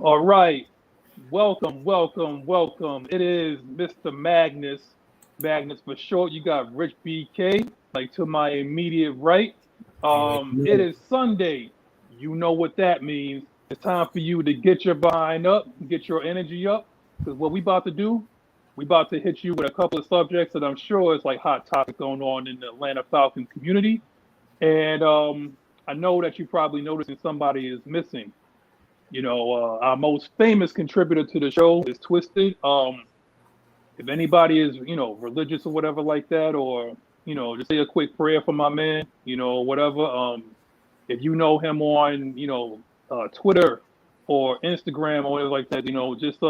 All right. Welcome, welcome, welcome. It is Mr. Magnus. Magnus for short. You got Rich BK, like to my immediate right. You already It know. is Sunday. You know what that means. It's time for you to get your behind up, get your energy up. Because what we about to do, we about to hit you with a couple of subjects that I'm sure is like hot topic going on in the Atlanta Falcons community. And I know that you probably noticing somebody is missing. Our most famous contributor to the show is Twisted. If anybody is, religious or whatever like that, or, just say a quick prayer for my man, whatever. If you know him on, Twitter or Instagram or whatever like that, just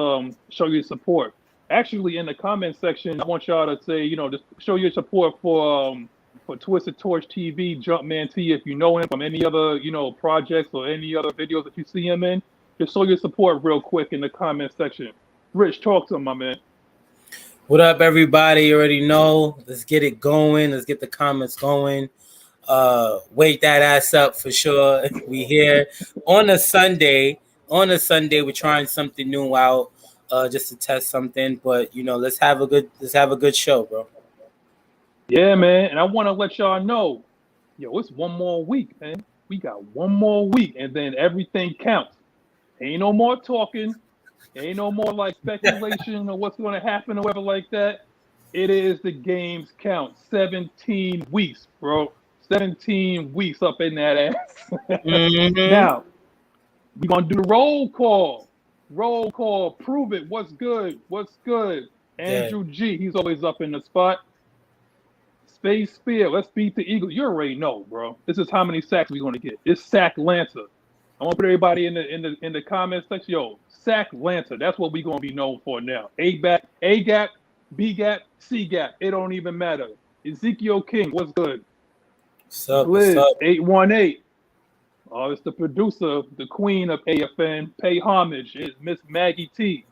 show your support. Actually, in the comment section, I want y'all to say, just show your support for Twisted Torch TV, Jumpman T. If you know him from any other, projects or any other videos that you see him in, just show your support real quick in the comment section. Rich, talk to him, my man. What up, everybody? You already know. Let's get it going. Let's get the comments going. Wake that ass up for sure. We here on a Sunday. On a Sunday, we're trying something new out, just to test something. But let's have a good show, bro. Yeah, man. And I want to let y'all know, it's one more week, man. We got one more week, and then everything counts. Ain't no more talking. Ain't no more like speculation or what's going to happen or whatever like that. It is the games count. 17 weeks, bro. 17 weeks up in that ass. Mm-hmm. Now, we're going to do the roll call. Roll call. Prove it. What's good? What's good? Andrew G. He's always up in the spot. Space Spear. Let's beat the Eagles. You already know, bro. This is how many sacks we're going to get. It's Sack Lanta. I want to put everybody in the comment section. Yo, Sack Lanta. That's what we're gonna be known for now. A gap, B gap, C gap. It don't even matter. Ezekiel King, what's good? What's up? Blizz, What's up? 818. Oh, it's the producer, the queen of AFN. Pay homage. It's Miss Maggie T.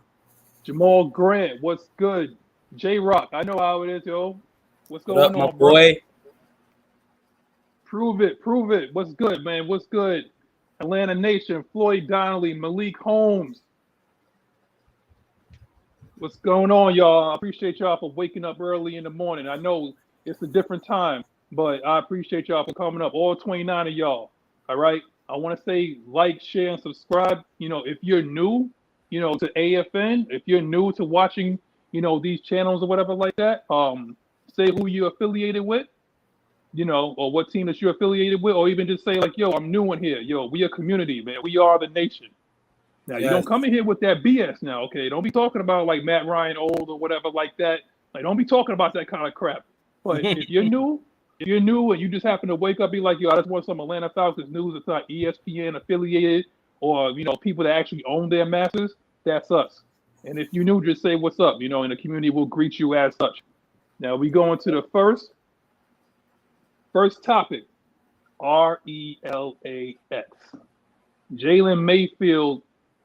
Jamal Grant, what's good? J Rock, I know how it is, yo. What's going What up, on, my bro? boy? Prove it. What's good, man? What's good? Atlanta Nation, Floyd Donnelly, Malik Holmes. What's going on, y'all? I appreciate y'all for waking up early in the morning. I know it's a different time, but I appreciate y'all for coming up, all 29 of y'all. All right? I want to say like, share, and subscribe. If you're new, to AFN, if you're new to watching, these channels or whatever like that, say who you're affiliated with. Or what team that you're affiliated with, or even just say like, yo, I'm new in here. Yo, we a community, man. We are the nation. Now, You don't come in here with that BS now, okay? Don't be talking about like Matt Ryan old or whatever like that. Like, don't be talking about that kind of crap. But if you're new and you just happen to wake up, be like, yo, I just want some Atlanta Falcons news. It's not ESPN affiliated or, people that actually own their masses. That's us. And if you're new, just say what's up, and the community will greet you as such. Now, we go into the first topic, RELAX. Jalen Mayfield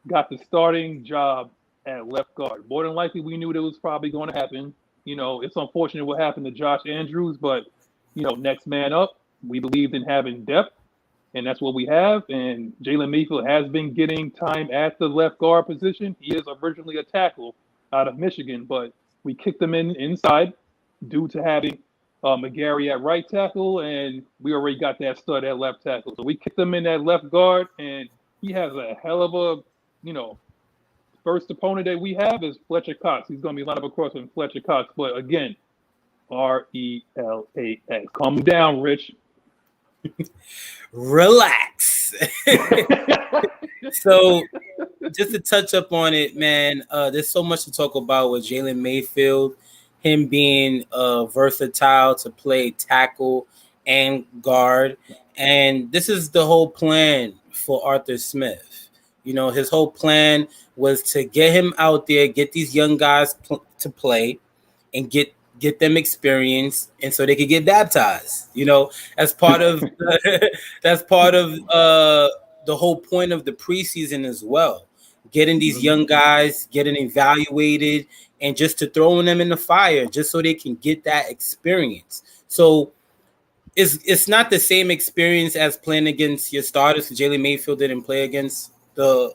got the starting job at left guard. More than likely, we knew that was probably going to happen. It's unfortunate what happened to Josh Andrews, but, next man up. We believed in having depth, and that's what we have. And Jalen Mayfield has been getting time at the left guard position. He is originally a tackle out of Michigan, but we kicked him inside due to having McGarry at right tackle, and we already got that stud at left tackle. So we kicked him in that left guard, and he has a hell of a, first opponent that we have is Fletcher Cox. He's going to be lined up across from Fletcher Cox. But again, RELAX. Calm down, Rich. Relax. So, just to touch up on it, man, there's so much to talk about with Jalen Mayfield. Him being versatile to play tackle and guard. And this is the whole plan for Arthur Smith. His whole plan was to get him out there, get these young guys to play and get them experience, and so they could get baptized. As part of that's part of the whole point of the preseason as well. Getting these young guys, getting evaluated, and just to throwing them in the fire just so they can get that experience. So it's not the same experience as playing against your starters. Jalen Mayfield didn't play against the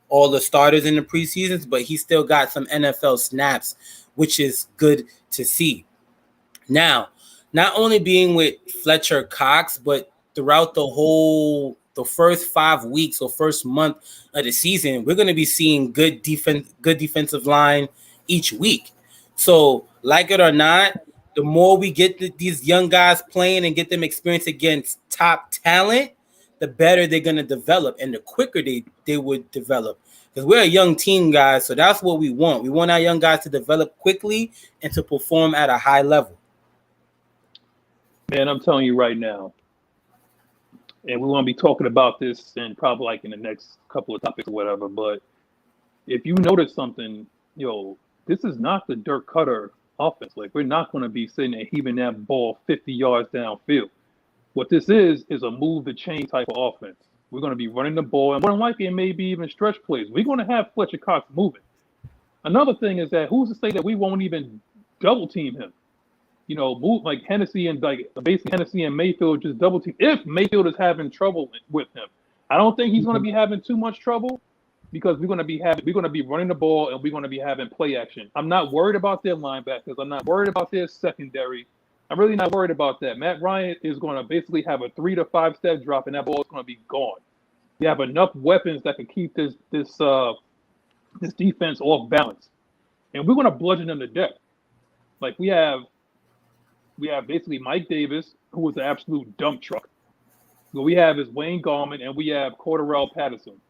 all the starters in the preseasons, but he still got some NFL snaps, which is good to see. Now, not only being with Fletcher Cox, but throughout the first 5 weeks or first month of the season, we're going to be seeing good defensive line each week. So, like it or not, the more we get these young guys playing and get them experience against top talent, the better they're going to develop and the quicker they would develop. Because we're a young team, guys, so that's what we want. We want our young guys to develop quickly and to perform at a high level. Man, I'm telling you right now, and we want to be talking about this and probably like in the next couple of topics or whatever, but if you notice something, this is not the Dirk Cutter offense. Like, we're not going to be sitting and heaving that ball 50 yards downfield. What this is a move the chain type of offense. We're going to be running the ball, and more than likely, it may be even stretch plays. We're going to have Fletcher Cox moving. Another thing is that who's to say that we won't even double team him? Move like Hennessy and like basically Hennessy and Mayfield just double team. If Mayfield is having trouble with him, I don't think he's going to be having too much trouble because we're going to be running the ball and we're going to be having play action. I'm not worried about their linebackers. I'm not worried about their secondary. I'm really not worried about that. Matt Ryan is going to basically have a 3 to 5 step drop, and that ball is going to be gone. You have enough weapons that can keep this defense off balance, and we're going to bludgeon them to death. Like we have basically Mike Davis, who is an absolute dump truck. What we have is Wayne Gallman, and we have Cordarrelle Patterson.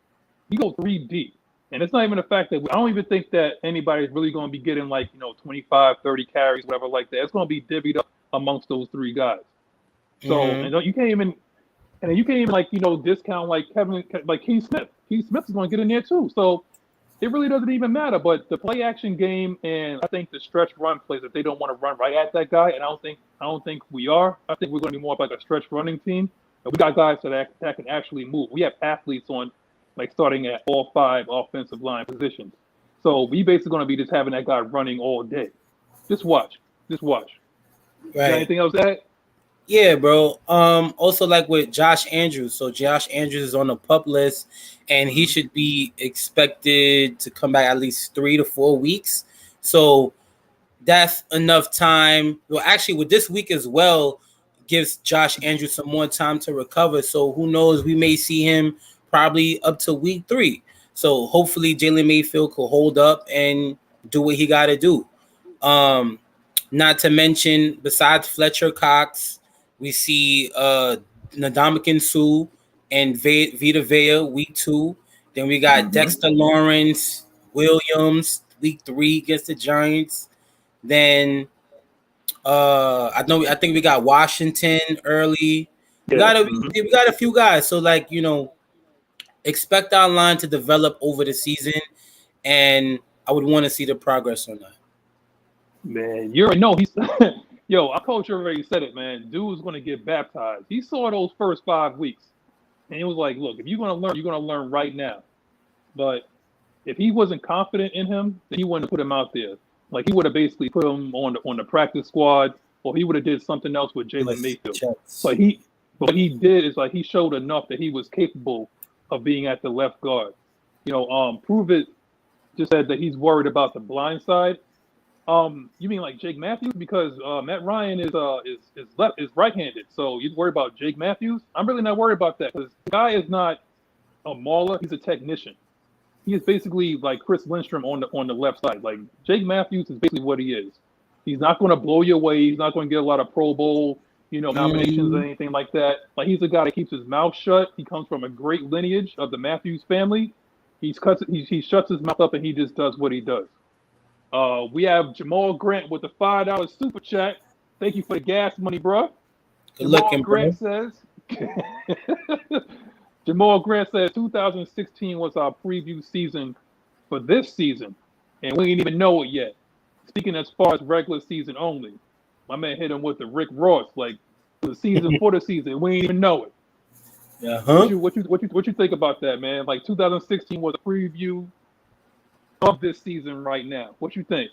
We go 3 deep. And it's not even the fact that I don't even think that anybody's really going to be getting 25, 30 carries, whatever like that. It's going to be divvied up amongst those 3 guys. So, and you can't even discount Keith Smith. Keith Smith is going to get in there too. So it really doesn't even matter. But the play action game and I think the stretch run plays, if they don't want to run right at that guy, and I don't think we are. I think we're going to be more like a stretch running team. And we got guys that can actually move. We have athletes on starting at all 5 offensive line positions. So we basically going to be just having that guy running all day. Just watch. Right. Got anything else to add? Yeah, bro. Also like with Josh Andrews. So Josh Andrews is on the PUP list, and he should be expected to come back at least 3 to 4 weeks. So that's enough time. Well, actually, with this week as well, gives Josh Andrews some more time to recover. So who knows? We may see him probably up to week 3. So hopefully Jalen Mayfield could hold up and do what he got to do. Not to mention, besides Fletcher Cox, we see Ndamukong Suh and Vita Vea week 2. Then we got Dexter Lawrence Williams week 3 against the Giants. Then I think we got Washington early. We got a few guys. So expect our line to develop over the season, and I would want to see the progress on that. Man, our coach already said it, man. Dude was going to get baptized. He saw those first 5 weeks, and he was like, look, if you're going to learn, you're going to learn right now. But if he wasn't confident in him, then he wouldn't have put him out there. Like, he would have basically put him on the practice squad, or he would have did something else with Jalen Mayfield. So what he did is he showed enough that he was capable of being at the left guard. Prove it just said that he's worried about the blind side. You mean like Jake Matthews? Because Matt Ryan is right-handed. So you worry about Jake Matthews? I'm really not worried about that because the guy is not a mauler. He's a technician. He is basically like Chris Lindstrom on the left side. Like Jake Matthews is basically what he is. He's not going to blow you away. He's not going to get a lot of Pro Bowl, nominations or anything like that. Like he's a guy that keeps his mouth shut. He comes from a great lineage of the Matthews family. He shuts his mouth up and he just does what he does. We have Jamal Grant with the $5 super chat. Thank you for the gas money, bro. Jamal Grant says 2016 was our preview season for this season, and we didn't even know it yet. Speaking as far as regular season only, my man hit him with the Rick Ross, like the season for the season. We didn't even know it. What you think about that, man? Like 2016 was a preview of this season right now. What you think?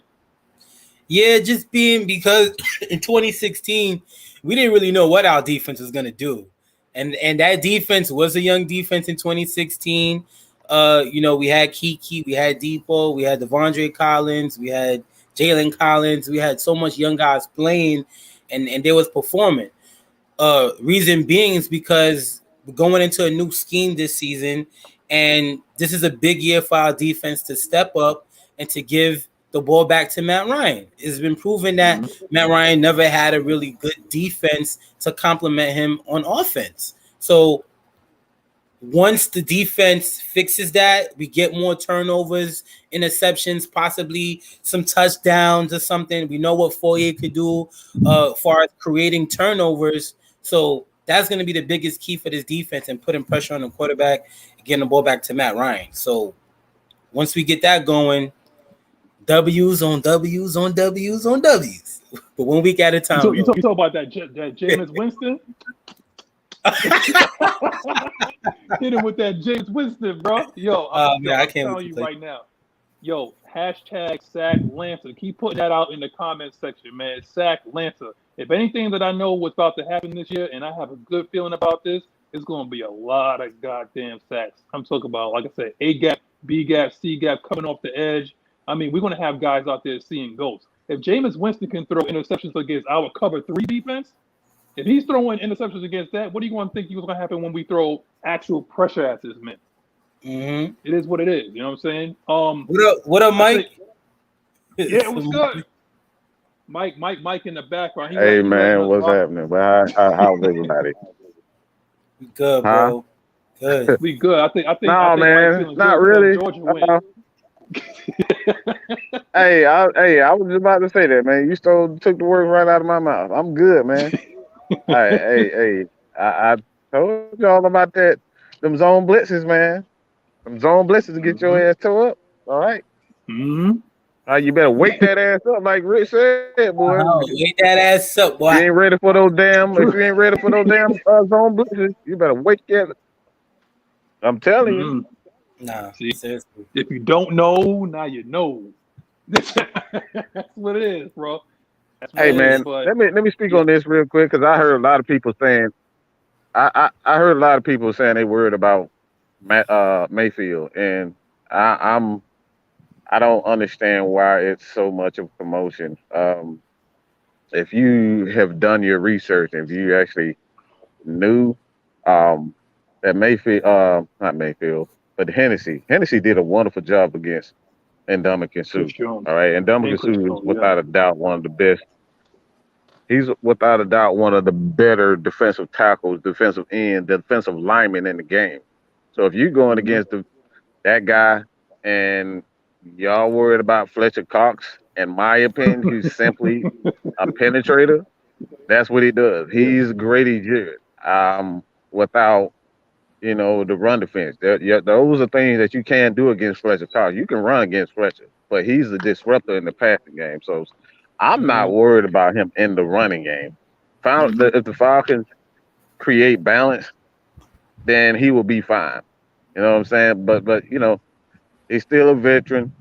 Yeah, just because in 2016 we didn't really know what our defense was gonna do, and that defense was a young defense in 2016. We had Kiki, we had Depot, we had Devondre Collins, we had Jalen Collins, we had so much young guys playing, and they was performing. Reason being is because we're going into a new scheme this season, and this is a big year for our defense to step up and to give the ball back to Matt Ryan. It's been proven that Matt Ryan never had a really good defense to complement him on offense. So once the defense fixes that, we get more turnovers, interceptions, possibly some touchdowns or something. We know what Foyer could do as far as creating turnovers. So that's going to be the biggest key for this defense and putting pressure on the quarterback and getting the ball back to Matt Ryan. So once we get that going, W's on W's on W's on W's. But 1 week at a time. You talk about that Jameis Winston? Hit him with that James Winston, bro. I'm telling you right now. Hashtag Sack Lanta. Keep putting that out in the comments section, man. Sack Lanta. If anything that I know what's about to happen this year, and I have a good feeling about this, it's going to be a lot of goddamn sacks. I'm talking about, like I said, A gap, B gap, C gap coming off the edge. I mean, we're going to have guys out there seeing ghosts. If Jameis Winston can throw interceptions against our cover 3 defense, if he's throwing interceptions against that, what are you going to think is going to happen when we throw actual pressure at this man? Mm-hmm. It is what it is. You know what I'm saying? What up, Mike? Yeah, what's good? Mike in the background. Hey, man, what's happening? How's everybody? We good, bro. Good. We good. I think. No, man, not really. Georgia Hey, I was just about to say that, man. You took the words right out of my mouth. I'm good, man. I told y'all about that. Them zone blitzes, man. Them zone blitzes to get your ass tore up. All right. Mm-hmm. You better wake that ass up, like Rich said, boy. Wake that ass up, boy. If you ain't ready for those damn zone blitzes, you better wake that. I'm telling you. Nah, see, seriously. If you don't know, now you know. That's what it is, bro. Hey, man, let me speak on this real quick because I heard a lot of people saying, I heard a lot of people saying they worried about Mayfield, and I don't understand why it's so much of a commotion. If you have done your research, if you actually knew that Mayfield, not Mayfield, but Hennessy did a wonderful job against Ndamukong Suh. All right, Ndamukong Suh is without a doubt one of the best. He's without a doubt one of the better defensive tackles, defensive end, defensive linemen in the game. So if you're going against that guy and y'all worried about Fletcher Cox, in my opinion, he's simply a penetrator. That's what he does. He's Grady Jarrett. Without the run defense. Those are things that you can't do against Fletcher Cox. You can run against Fletcher, but he's a disruptor in the passing game. So I'm not worried about him in the running game. If the Falcons create balance, then he will be fine. You know what I'm saying? But he's still a veteran.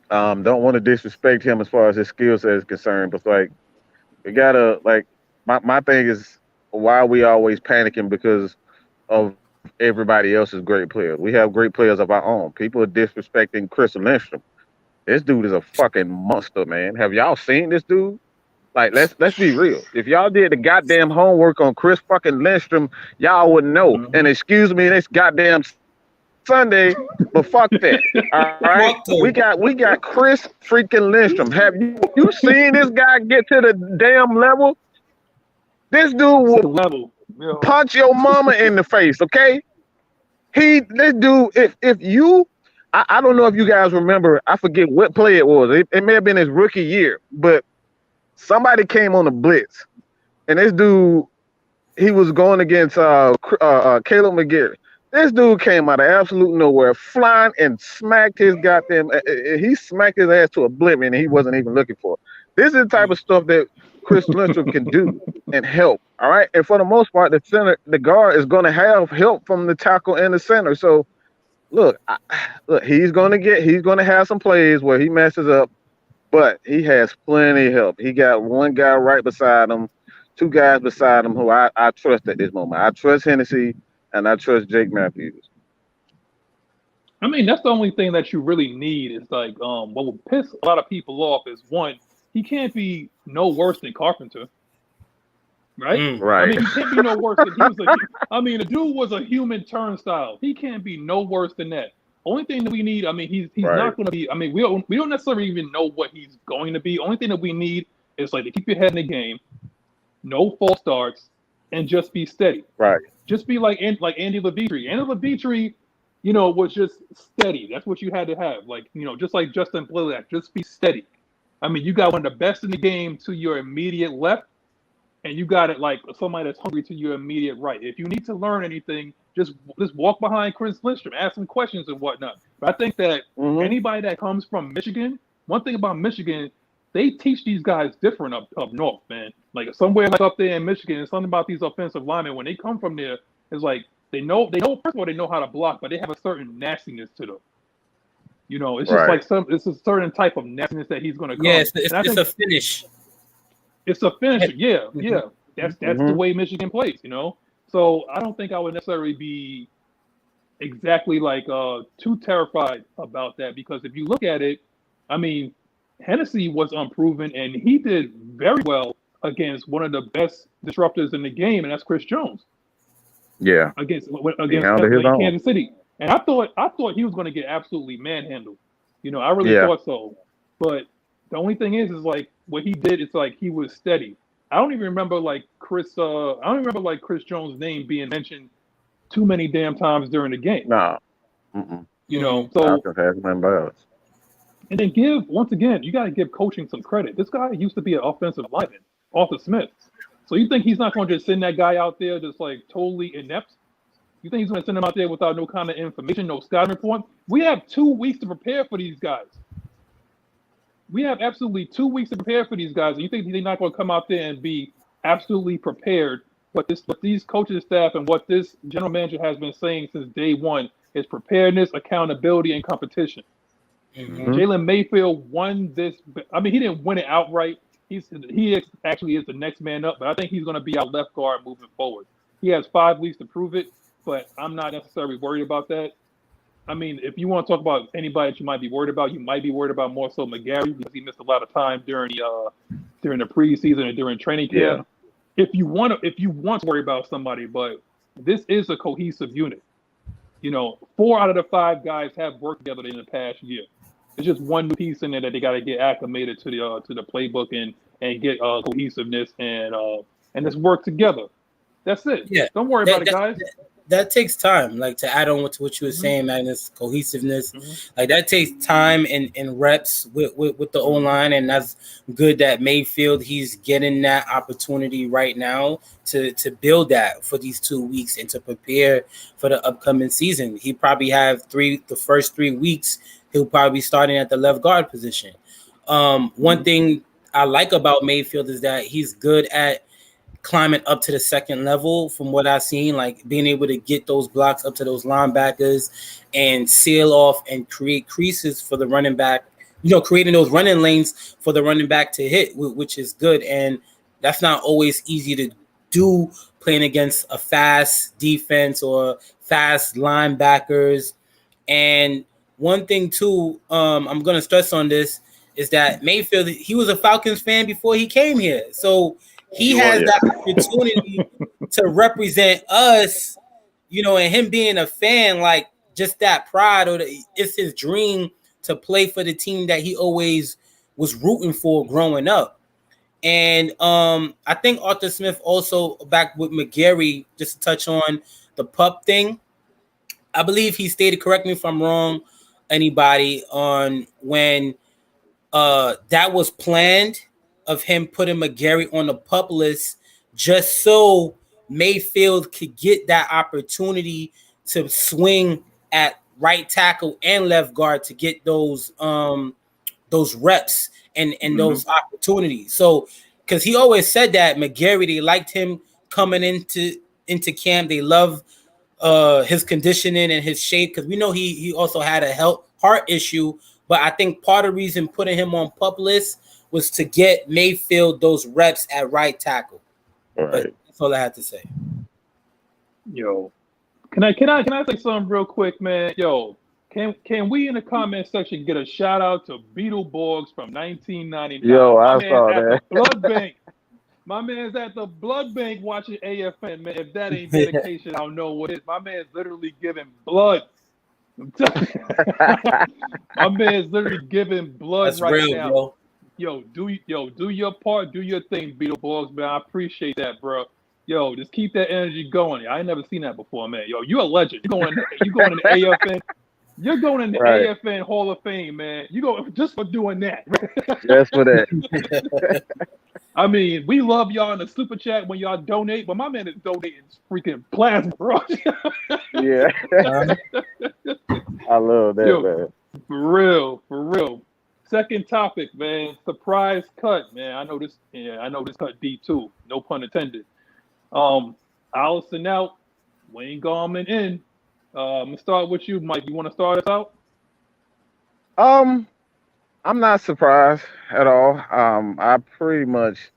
Don't want to disrespect him as far as his skill set is concerned, but we gotta my thing is, why are we always panicking because of everybody else's great players? We have great players of our own. People are disrespecting Chris Lindstrom. This dude is a fucking monster, man. Have y'all seen this dude? Let's be real. If y'all did the goddamn homework on Chris fucking Lindstrom, y'all would know. Mm-hmm. And excuse me, this goddamn Sunday, but fuck that. All right, we got Chris freaking Lindstrom. Have you seen this guy get to the damn level? This dude will punch your mama in the face. Okay, this dude. If you, I don't know if you guys remember. I forget what play it was. It may have been his rookie year, but somebody came on a blitz, and this dude, he was going against Caleb McGarry. This dude came out of absolute nowhere, flying and smacked his goddamn. He smacked his ass to oblivion, and he wasn't even looking for it. This is the type of stuff that Chris Lindstrom can do and help. All right, and for the most part, the guard is going to have help from the tackle and the center. So, look, he's going to have some plays where he messes up, but he has plenty of help. He got one guy right beside him, two guys beside him who I trust at this moment. I trust Hennessy. And I trust Jake Matthews. I mean, that's the only thing that you really need is like what would piss a lot of people off is one, he can't be no worse than Carpenter, right? I Right. mean, he can't be no worse than he was I mean, the dude was a human turnstile. He can't be no worse than that. Only thing that we need, I mean, he's Right. not going to be. I mean, we don't necessarily even know what he's going to be. Only thing that we need is like to keep your head in the game, no false starts, and just be steady. Right. Just be like Andy Levitre. Andy Levitre, you know, was just steady. That's what you had to have. Like, you know, just like Justin Blilak, just be steady. I mean, you got one of the best in the game to your immediate left, and you got it like somebody that's hungry to your immediate right. If you need to learn anything, just walk behind Chris Lindstrom, ask some questions and whatnot. But I think that anybody that comes from Michigan, one thing about Michigan, they teach these guys different up north, man. Like somewhere like up there in Michigan, it's something about these offensive linemen. When they come from there, it's like they know first of all they know how to block, but they have a certain nastiness to them. You know, it's just like it's a certain type of nastiness that he's going to come. Yeah, it's a finish. It's a finisher. Yeah. That's the way Michigan plays, you know. So I don't think I would necessarily be exactly like too terrified about that, because if you look at it, I mean, Hennessy was unproven and he did very well against one of the best disruptors in the game, and that's Chris Jones. Yeah. Against Kansas City. And I thought he was going to get absolutely manhandled. You know, I really thought so. But the only thing is like what he did is like he was steady. I don't even remember like Chris Jones' name being mentioned too many damn times during the game. No. You know, so and then you got to give coaching some credit. This guy used to be an offensive lineman, Arthur Smith. So you think he's not going to just send that guy out there just like totally inept? You think he's going to send him out there without no kind of information, no scouting report? We have 2 weeks to prepare for these guys. We have absolutely 2 weeks to prepare for these guys. And you think they're not going to come out there and be absolutely prepared? What these coaches staff and what this general manager has been saying since day one is preparedness, accountability, and competition. Jalen Mayfield won this. I mean, he didn't win it outright. He actually is the next man up, but I think he's going to be our left guard moving forward. He has 5 weeks to prove it, but I'm not necessarily worried about that. I mean, if you want to talk about anybody that you might be worried about, you might be worried about more so McGarry because he missed a lot of time during the preseason and during training camp. If you want to worry about somebody, but this is a cohesive unit. You know, 4 out of the 5 guys have worked together in the past year. It's just one new piece in there that they got to get acclimated to the playbook and get cohesiveness and just work together. That's it. Yeah. Don't worry about it, guys. That takes time. Like to add on to what you were saying, Magnus, cohesiveness. Like that takes time and reps with the O-line, and that's good that Mayfield, he's getting that opportunity right now to build that for these 2 weeks and to prepare for the upcoming season. He probably have the first 3 weeks. He'll probably be starting at the left guard position. One thing I like about Mayfield is that he's good at climbing up to the second level from what I've seen, like being able to get those blocks up to those linebackers and seal off and create creases for the running back, you know, creating those running lanes for the running back to hit, which is good. And that's not always easy to do playing against a fast defense or fast linebackers. And one thing too, I'm going to stress on this, is that Mayfield, he was a Falcons fan before he came here. So he has that opportunity to represent us, you know, and him being a fan, like just that pride, or it's his dream to play for the team that he always was rooting for growing up. And I think Arthur Smith also, back with McGarry, just to touch on the pup thing, I believe he stated, correct me if I'm wrong, anybody, on when that was planned, of him putting McGarry on the pup list just so Mayfield could get that opportunity to swing at right tackle and left guard to get those reps and those opportunities. So, because he always said that McGarry, they liked him coming into camp. They love his conditioning and his shape, because we know he also had a heart issue. But I think part of the reason putting him on pup list was to get Mayfield those reps at right tackle. Right. But that's all I had to say. Yo, can I say something real quick, man? Yo, Can we in the comment section get a shout out to Beetleborgs from 1999? Yo, My I man's saw at that. the blood bank. My man's at the blood bank watching AFN, man. If that ain't dedication, I don't know what is. My man's literally giving blood. I'm telling you. My man's literally giving blood That's right real, now. bro. Yo, do your part, do your thing, Beetleborgs, man. I appreciate that, bro. Yo, just keep that energy going. I ain't never seen that before, man. Yo, you're a legend. You going in the AFN. You're going in the Right. AFN Hall of Fame, man. You go just for doing that. Just for that. I mean, we love y'all in the super chat when y'all donate, but my man is donating freaking plasma, bro. Yeah. I love that, Yo, man. for real. Second topic, man. Surprise cut, man. I know this cut deep too. No pun intended. Allison out, Wayne Gallman in. I'm gonna start with you, Mike. You want to start us out? I'm not surprised at all. I pretty much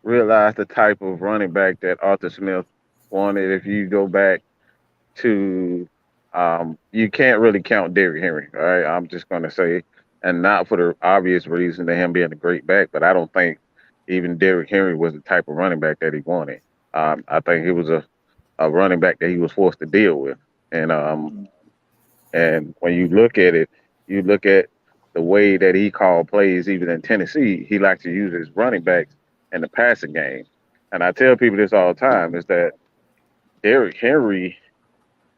realized the type of running back that Arthur Smith wanted. If you go back to, you can't really count Derrick Henry, all right? I'm just going to say, and not for the obvious reason of him being a great back, but I don't think even Derrick Henry was the type of running back that he wanted. I think he was a running back that he was forced to deal with. And when you look at it, you look at the way that he called plays, even in Tennessee, he likes to use his running backs in the passing game. And I tell people this all the time, is that Derrick Henry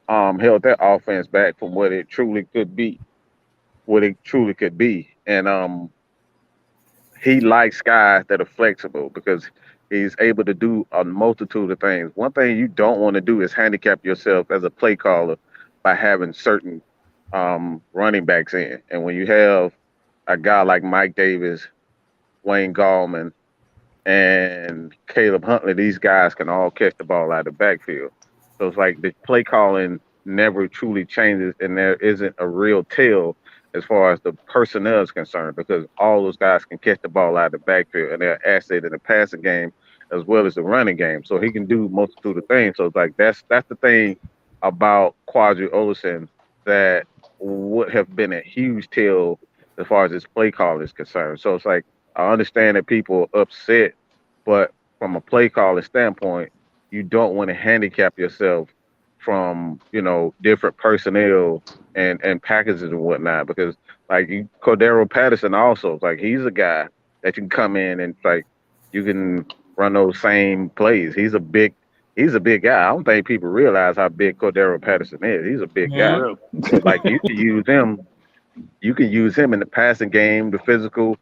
held that offense back from what it truly could be, And he likes guys that are flexible because he's able to do a multitude of things. One thing you don't want to do is handicap yourself as a play caller by having certain running backs in. And when you have a guy like Mike Davis, Wayne Gallman, and Caleb Huntley, these guys can all catch the ball out of the backfield. So it's like the play calling never truly changes, and there isn't a real tell as far as the personnel is concerned, because all those guys can catch the ball out of the backfield, and they're an asset in the passing game as well as the running game. So he can do multitude of things. So it's like that's the thing about Quadri Olsen that would have been a huge tell as far as his play calling is concerned. So it's like I understand that people are upset, but from a play calling standpoint, you don't want to handicap yourself from, different personnel and packages and whatnot, because like Cordero Patterson also, like he's a guy that you can come in and like you can run those same plays. He's a big guy. I don't think people realize how big Cordero Patterson is. He's a big guy. So like you can use him in the passing game, the physical,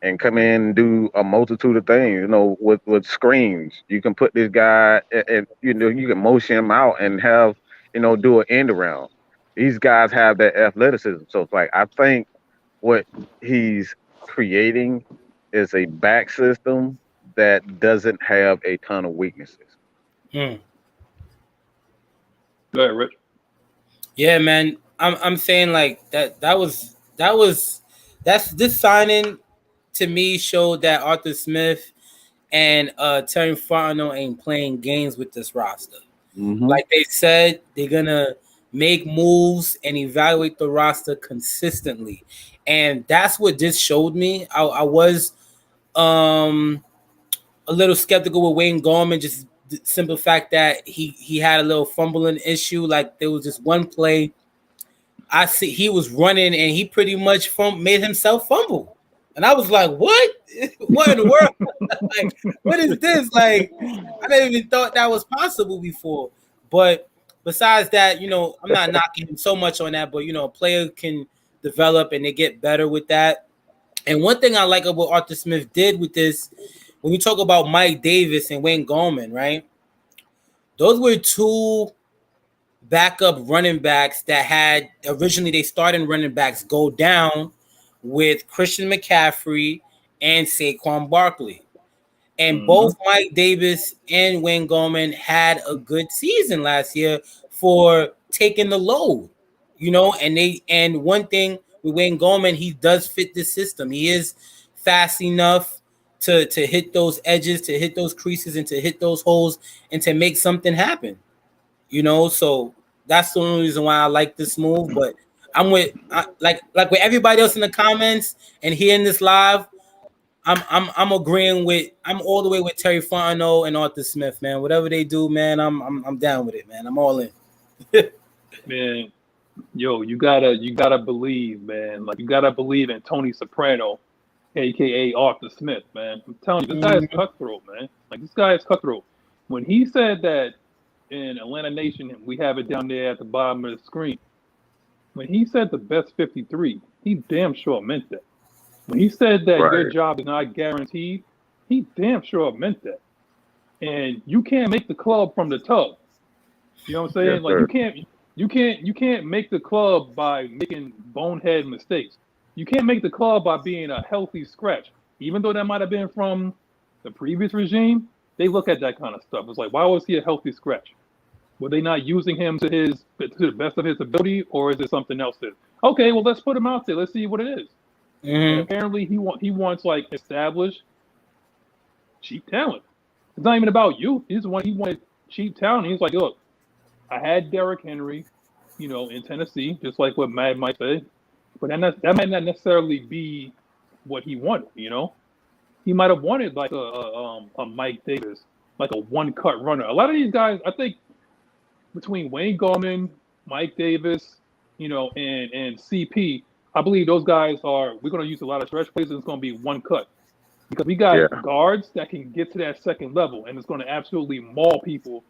and come in and do a multitude of things, with screens. You can put this guy and you can motion him out and have, do an end around. These guys have that athleticism. So it's like I think what he's creating is a back system that doesn't have a ton of weaknesses. Hmm. Go ahead, Rich. Yeah, man. I'm saying like that's this signing to me showed that Arthur Smith and Terry Fontenot ain't playing games with this roster. Mm-hmm. Like they said, they're gonna make moves and evaluate the roster consistently, and that's what this showed me. I was a little skeptical with Wayne Gallman, just the simple fact that he had a little fumbling issue. Like there was just one play I see he was running and he pretty much made himself fumble. And I was like, what? What in the world? Like, what is this? Like, I never even thought that was possible before. But besides that, I'm not knocking him so much on that, but, a player can develop and they get better with that. And one thing I like about Arthur Smith did with this, when you talk about Mike Davis and Wayne Gallman, right? Those were two backup running backs that had originally they started running backs go down with Christian McCaffrey and Saquon Barkley. And both Mike Davis and Wayne Gallman had a good season last year for taking the load, and one thing with Wayne Gallman, he does fit the system. He is fast enough to hit those edges, to hit those creases, and to hit those holes and to make something happen. So that's the only reason why I like this move. But I'm like with everybody else in the comments and here in this live. I'm agreeing with. I'm all the way with Terry Fontenot and Arthur Smith, man. Whatever they do, man, I'm down with it, man. I'm all in. Man, yo, you gotta believe, man. Like you gotta believe in Tony Soprano, aka Arthur Smith, man. I'm telling you, this guy is cutthroat, man. Like this guy is cutthroat. When he said that in Atlanta Nation, we have it down there at the bottom of the screen. When he said the best 53, he damn sure meant that. When he said that your job is not guaranteed, he damn sure meant that. And you can't make the club from the tub. You know what I'm saying? Yes, like sir. you can't make the club by making bonehead mistakes. You can't make the club by being a healthy scratch. Even though that might have been from the previous regime, they look at that kind of stuff. It's like, why was he a healthy scratch? Were they not using him to the best of his ability, or is it something else? Okay, well let's put him out there. Let's see what it is. And apparently he wants like established cheap talent. It's not even about you. He wanted cheap talent. He's like, look, I had Derrick Henry, in Tennessee, just like what Mad Mike said, but that might not necessarily be what he wanted. He might have wanted like a Mike Davis, like a one-cut runner. A lot of these guys, I think, between Wayne Gallman, Mike Davis, and CP. I believe those guys we're going to use a lot of stretch plays, and it's going to be one cut. Because we got guards that can get to that second level, and it's going to absolutely maul people.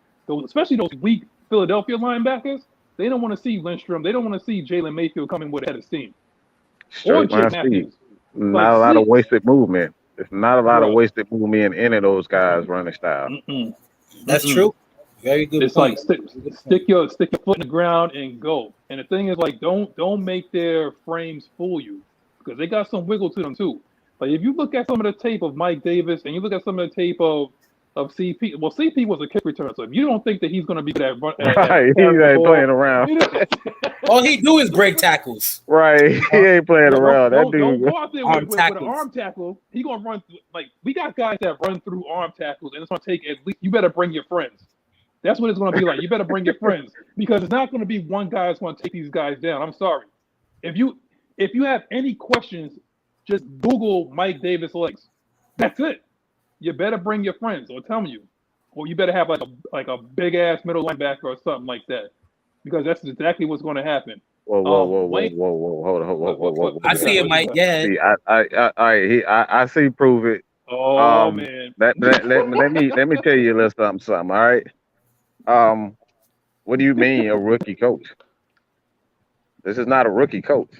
Especially those weak Philadelphia linebackers, they don't want to see Lindstrom. They don't want to see Jalen Mayfield coming with a head of steam. Straight line speed. Not a lot of wasted movement. There's not a lot of wasted movement in any of those guys' running style. That's true. Very good. It's point. Like stick your foot in the ground and go. And the thing is, like, don't make their frames fool you, because they got some wiggle to them too. Like if you look at some of the tape of Mike Davis and you look at some of the tape of CP, well, CP was a kick returner, so if you don't think that he's going to be good at he ain't playing around. All he do is break tackles. Right, he ain't playing around. That dude don't go out there with an arm tackle. He gonna run like we got guys that run through arm tackles, and it's gonna take at least. You better bring your friends. That's what it's going to be like. You better bring your friends, because it's not going to be one guy that's going to take these guys down. I'm sorry. If you have any questions, just Google Mike Davis legs. That's it. You better bring your friends. I'm telling you, or you better have like a big ass middle linebacker or something like that, because that's exactly what's going to happen. Whoa! Hold on. I see it, Mike. Yeah. See, I see. Prove it. Oh man. Let me tell you a little something. All right. What do you mean a rookie coach? This is not a rookie coach.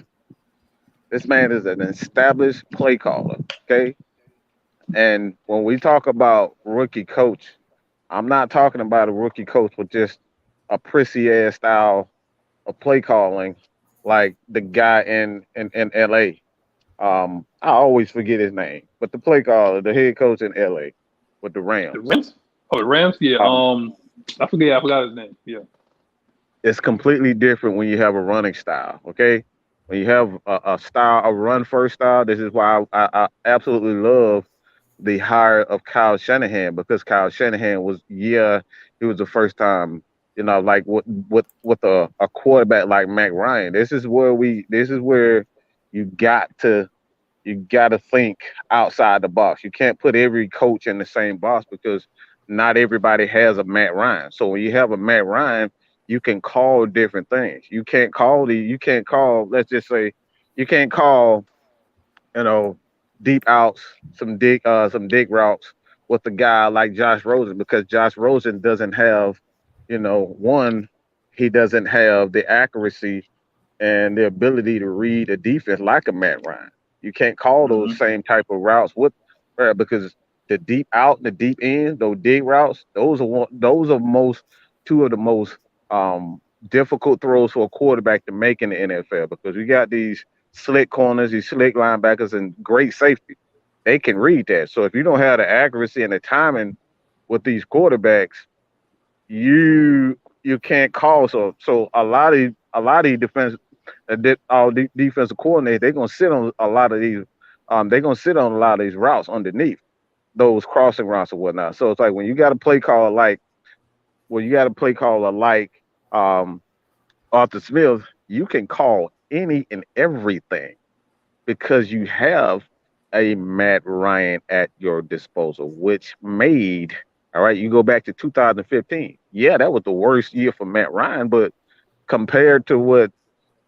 This man is an established play caller, okay? And when we talk about rookie coach, I'm not talking about a rookie coach with just a prissy ass style of play calling like the guy in LA. I always forget his name, but the play caller, the head coach in LA with the Rams. The Rams? Oh, the Rams? Yeah. I forgot his name. Yeah. It's completely different when you have a running style, okay? When you have a style, a run-first style, this is why I absolutely love the hire of Kyle Shanahan, because Kyle Shanahan was the first time, like with a quarterback like Matt Ryan. This is where you got to think outside the box. You can't put every coach in the same box, because not everybody has a Matt Ryan. So when you have a Matt Ryan, you can call different things. You can't call, let's just say, you can't call, deep outs, some dig routes with a guy like Josh Rosen, because Josh Rosen doesn't have, he doesn't have the accuracy and the ability to read a defense like a Matt Ryan. You can't call those same type of routes because the deep out and the deep end, those dig routes, those are two of the most difficult throws for a quarterback to make in the NFL, because we got these slick corners, these slick linebackers, and great safety. They can read that. So if you don't have the accuracy and the timing with these quarterbacks, you can't call. So a lot of these defensive coordinators, they're gonna sit on a lot of these. They're gonna sit on a lot of these routes underneath those crossing routes or whatnot. So it's like when you got a play caller like Arthur Smith, you can call any and everything because you have a Matt Ryan at your disposal, which made, all right, you go back to 2015. Yeah, that was the worst year for Matt Ryan, but compared to what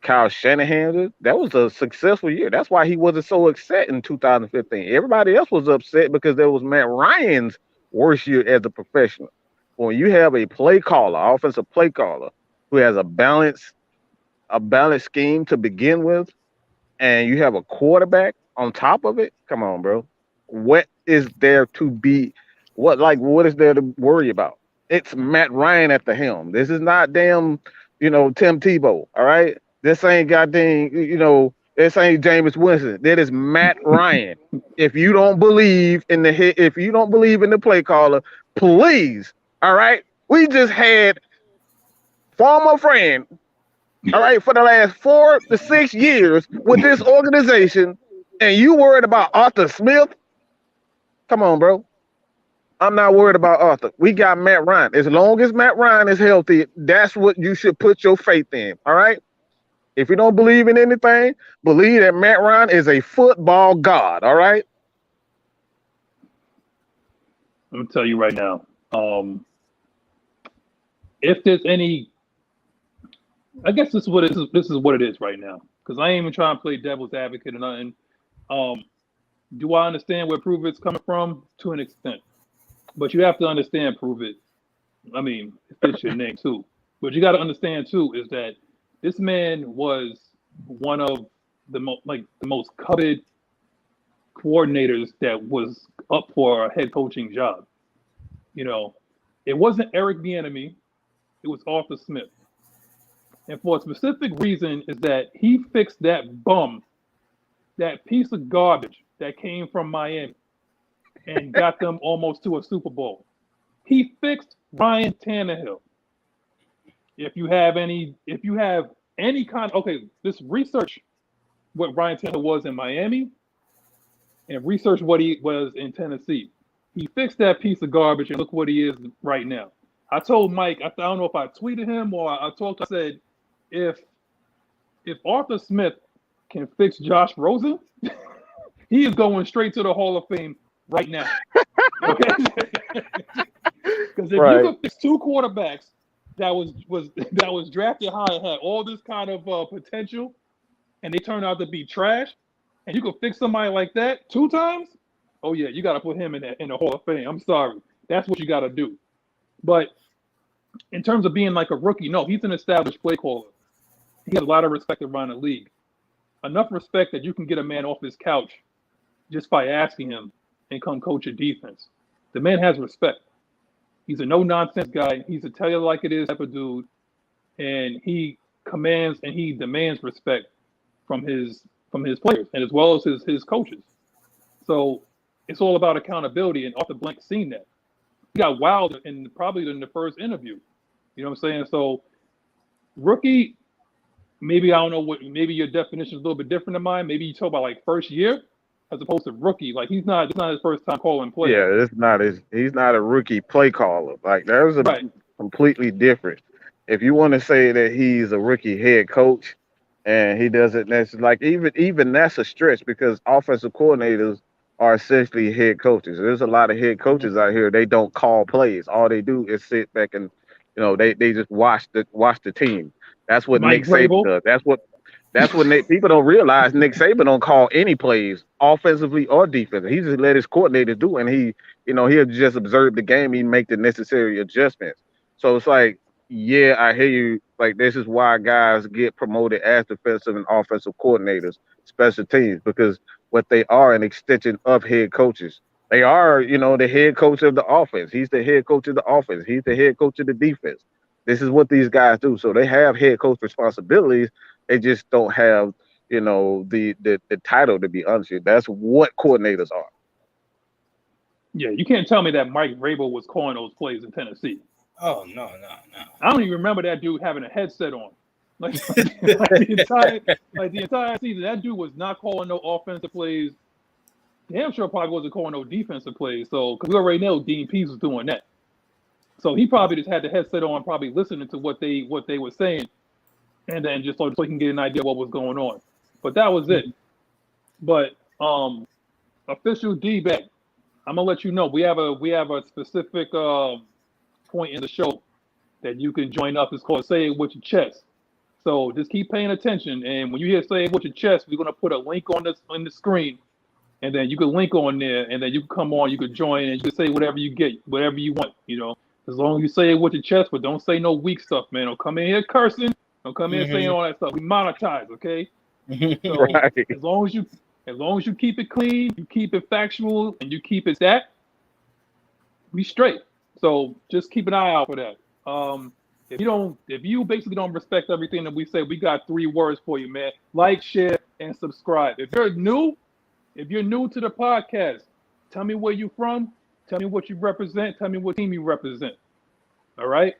Kyle Shanahan did, that was a successful year. That's why he wasn't so upset in 2015. Everybody else was upset because that was Matt Ryan's worst year as a professional. When you have a play caller, offensive play caller, who has a balanced scheme to begin with, and you have a quarterback on top of it, come on, bro. What is there to be what is there to worry about? It's Matt Ryan at the helm. This is not damn, Tim Tebow. All right. This ain't goddamn, this ain't Jameis Winston. That is Matt Ryan. If you don't believe in if you don't believe in the play caller, please, all right. We just had former friend, all right, for the last 4 to 6 years with this organization, and you worried about Arthur Smith? Come on, bro. I'm not worried about Arthur. We got Matt Ryan. As long as Matt Ryan is healthy, that's what you should put your faith in, all right? If you don't believe in anything, believe that Matt Ryan is a football god, all right? I'm going to tell you right now, if there's any, I guess this is what it is right now, because I ain't even trying to play devil's advocate or nothing. Do I understand where Prove It's coming from? To an extent. But you have to understand Prove It. I mean, it fits your name too. But you got to understand too is that this man was one of the most coveted coordinators that was up for a head coaching job. It wasn't Eric Bieniemy, it was Arthur Smith. And for a specific reason is that he fixed that bum, that piece of garbage that came from Miami and got them almost to a Super Bowl. He fixed Ryan Tannehill. If you have any kind of, this research what Ryan Tannehill was in Miami and research what he was in Tennessee. He fixed that piece of garbage and look what he is right now. I told Mike, I don't know if I tweeted him or I said, if Arthur Smith can fix Josh Rosen, he is going straight to the Hall of Fame right now. Okay, because if you could fix 2 quarterbacks that was drafted high and had all this kind of potential, and they turned out to be trash, and you could fix somebody like that 2 times, oh yeah, you got to put him in the Hall of Fame. I'm sorry, that's what you got to do. But in terms of being like a rookie, no, he's an established play caller. He has a lot of respect around the league. Enough respect that you can get a man off his couch just by asking him and come coach a defense. The man has respect. He's a no-nonsense guy. He's a tell you like it is type of dude. And he commands and he demands respect from his players and as well as his coaches. So it's all about accountability, and Arthur Blank seen that. He got wild probably in the first interview. You know what I'm saying? So rookie, maybe I don't know maybe your definition is a little bit different than mine. Maybe you talk about like first year as opposed to rookie. Like it's not his first time calling plays. Yeah, he's not a rookie play caller. Like there's completely different. If you want to say that he's a rookie head coach and he doesn't, that's like even that's a stretch because offensive coordinators are essentially head coaches. There's a lot of head coaches out here. They don't call plays. All they do is sit back and they just watch the team. That's what Nick Saban does. That's what people don't realize. Nick Saban don't call any plays, offensively or defensively. He just let his coordinators do, and he'll just observe the game. He make the necessary adjustments. So it's like, yeah, I hear you. Like this is why guys get promoted as defensive and offensive coordinators, special teams, because what they are an extension of head coaches. They are, the head coach of the offense. He's the head coach of the offense. He's the head coach of the defense. This is what these guys do. So they have head coach responsibilities. They just don't have, the title, to be honest with you. That's what coordinators are. Yeah, you can't tell me that Mike Vrabel was calling those plays in Tennessee. Oh, no. I don't even remember that dude having a headset on. Like the entire season, that dude was not calling no offensive plays. Damn sure probably wasn't calling no defensive plays. So, because we already know Dean Pease was doing that. So he probably just had the headset on, probably listening to what they were saying. and then just so you can get an idea of what was going on. But that was it. But official D-back, I'm gonna let you know we have a specific point in the show that you can join up. It's called Say It With Your Chest. So just keep paying attention, and when you hear Say It With Your Chest, we're gonna put a link on the screen, and then you can link on there, and then you can come on, you can join, and you can say whatever you get, whatever you want, as long as you say it with your chest, but don't say no weak stuff, man. Don't come in here cursing, don't come in here saying all that stuff. We monetize, okay? So Right. as long as you keep it clean, you keep it factual, and you keep it that, we straight. So just keep an eye out for that. If you basically don't respect everything that we say, we got 3 words for you, man. Like, share, and subscribe. If you're new to the podcast, tell me where you're from, tell me what you represent, tell me what team you represent. All right?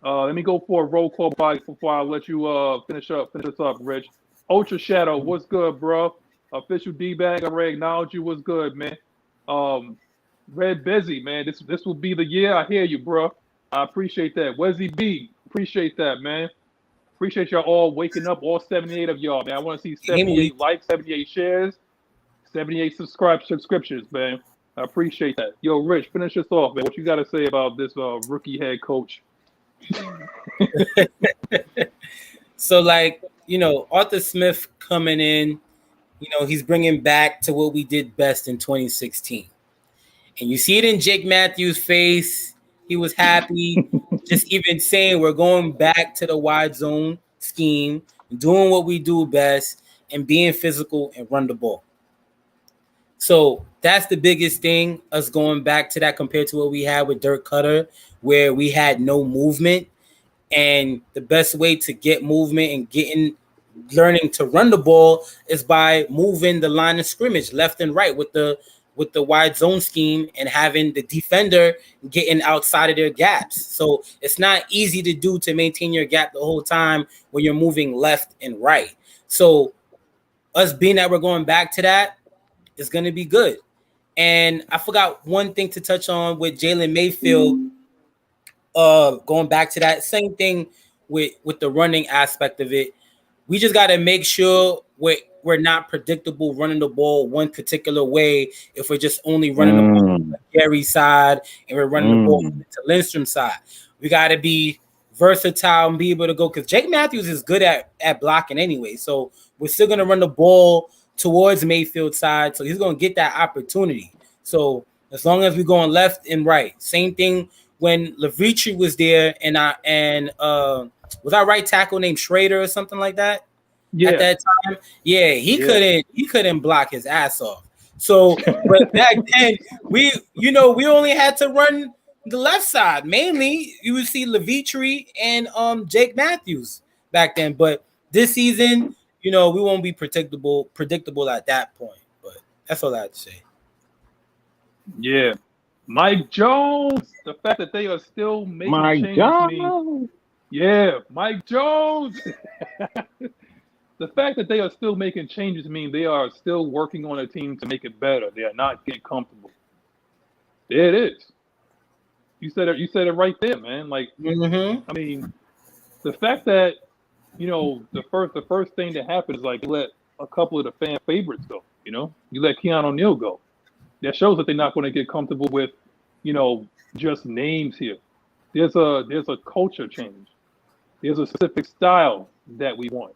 Let me go for a roll call before I let you finish this up, Rich. Ultra Shadow, what's good, bro? Official D-Bag, I already acknowledge you. What's good, man? Red Bezzy, man, this will be the year. I hear you, bro. I appreciate that. Wezzy B, appreciate that, man. Appreciate y'all all waking up, all 78 of y'all, man. I want to see 78 likes, 78 shares, 78 subscriptions, man. I appreciate that. Yo, Rich, finish this off, man. What you got to say about this rookie head coach? So, Arthur Smith coming in, he's bringing back to what we did best in 2016. And you see it in Jake Matthews' face. He was happy, just even saying we're going back to the wide zone scheme, doing what we do best, and being physical and run the ball. So that's the biggest thing, us going back to that compared to what we had with Dirk Cutter, where we had no movement. And the best way to get movement and learning to run the ball is by moving the line of scrimmage left and right with the wide zone scheme and having the defender getting outside of their gaps. So it's not easy to maintain your gap the whole time when you're moving left and right. So us being that we're going back to that is going to be good. And I forgot one thing to touch on with Jalen Mayfield. Going back to that same thing with the running aspect of it. We just got to make sure we're not predictable running the ball one particular way. If we're just only running the ball on Gary's side and we're running the ball to Lindstrom's side, we got to be versatile and be able to go, because Jake Matthews is good at blocking anyway. So we're still going to run the ball towards Mayfield's side. So he's going to get that opportunity. So as long as we're going left and right, same thing when Levitri was there and was our right tackle named Schrader or something like that? Yeah. At that time, he couldn't block his ass off. So, but back then we only had to run the left side mainly. You would see Levitri and Jake Matthews back then. But this season, we won't be predictable at that point. But that's all I had to say. Yeah, Mike Jones. The fact that they are still making changes. Yeah, Mike Jones. The fact that they are still making changes mean they are still working on a team to make it better. They are not getting comfortable. There it is. You said it right there, man. I mean, the fact that the first thing that happened is let a couple of the fan favorites go. You let Keanu O'Neal go. That shows that they're not going to get comfortable with just names here. There's a culture change. There's a specific style that we want.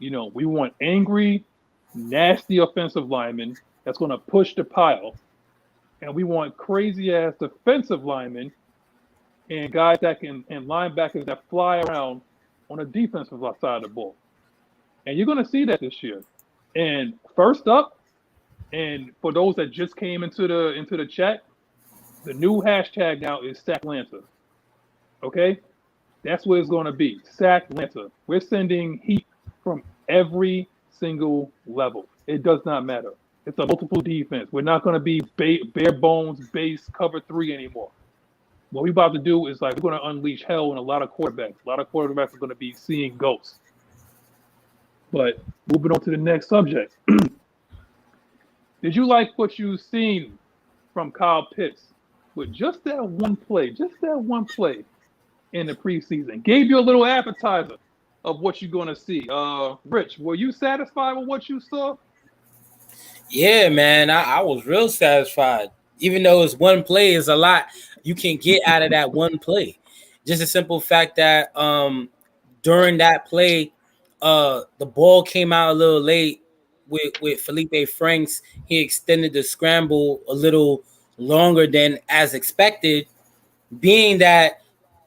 We want angry, nasty offensive linemen that's going to push the pile. And we want crazy-ass defensive linemen and guys and linebackers that fly around on the defensive side of the ball. And you're going to see that this year. And first up, and for those that just came into the chat, the new hashtag now is SackLanta. Okay? That's what it's going to be. SackLanta. We're sending heat from every single level. It does not matter. It's a multiple defense. We're not going to be bare bones base cover 3 anymore. What we're about to do is we're going to unleash hell in a lot of quarterbacks. A lot of quarterbacks are going to be seeing ghosts. But moving on to the next subject. Did you like what you've seen from Kyle Pitts with just that one play in the preseason? Gave you a little appetizer of what you're going to see. Rich, were you satisfied with what you saw? Yeah, man, I was real satisfied. Even though it's one play, is a lot you can get out of that one play. Just a simple fact that during that play, the ball came out a little late with Felipe Franks. He extended the scramble a little longer than as expected, being that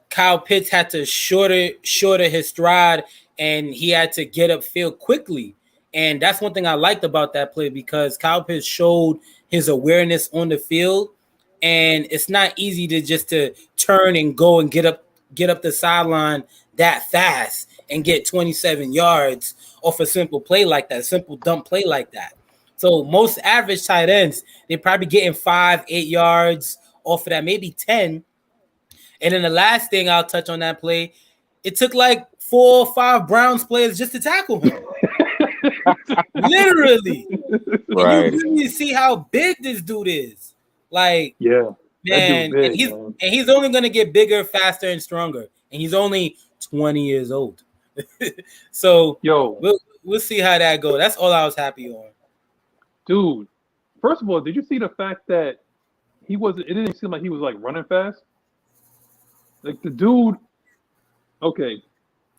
Kyle Pitts had to shorter his stride and he had to get upfield quickly. And that's one thing I liked about that play because Kyle Pitts showed his awareness on the field. And it's not easy to turn and go and get up the sideline that fast and get 27 yards off a simple play like that, simple dump play like that. So most average tight ends, they're probably getting 5-8 yards off of that, maybe 10. And then the last thing I'll touch on that play, it took like 4 or 5 Browns players just to tackle him. Literally. Right. And you really see how big this dude is. Like, yeah, man, big, and he's only going to get bigger, faster, and stronger. And he's only 20 years old. So we'll see how that goes. That's all I was happy on. Dude, first of all, did you see the fact that it didn't seem like he was like running fast? Like the dude, okay.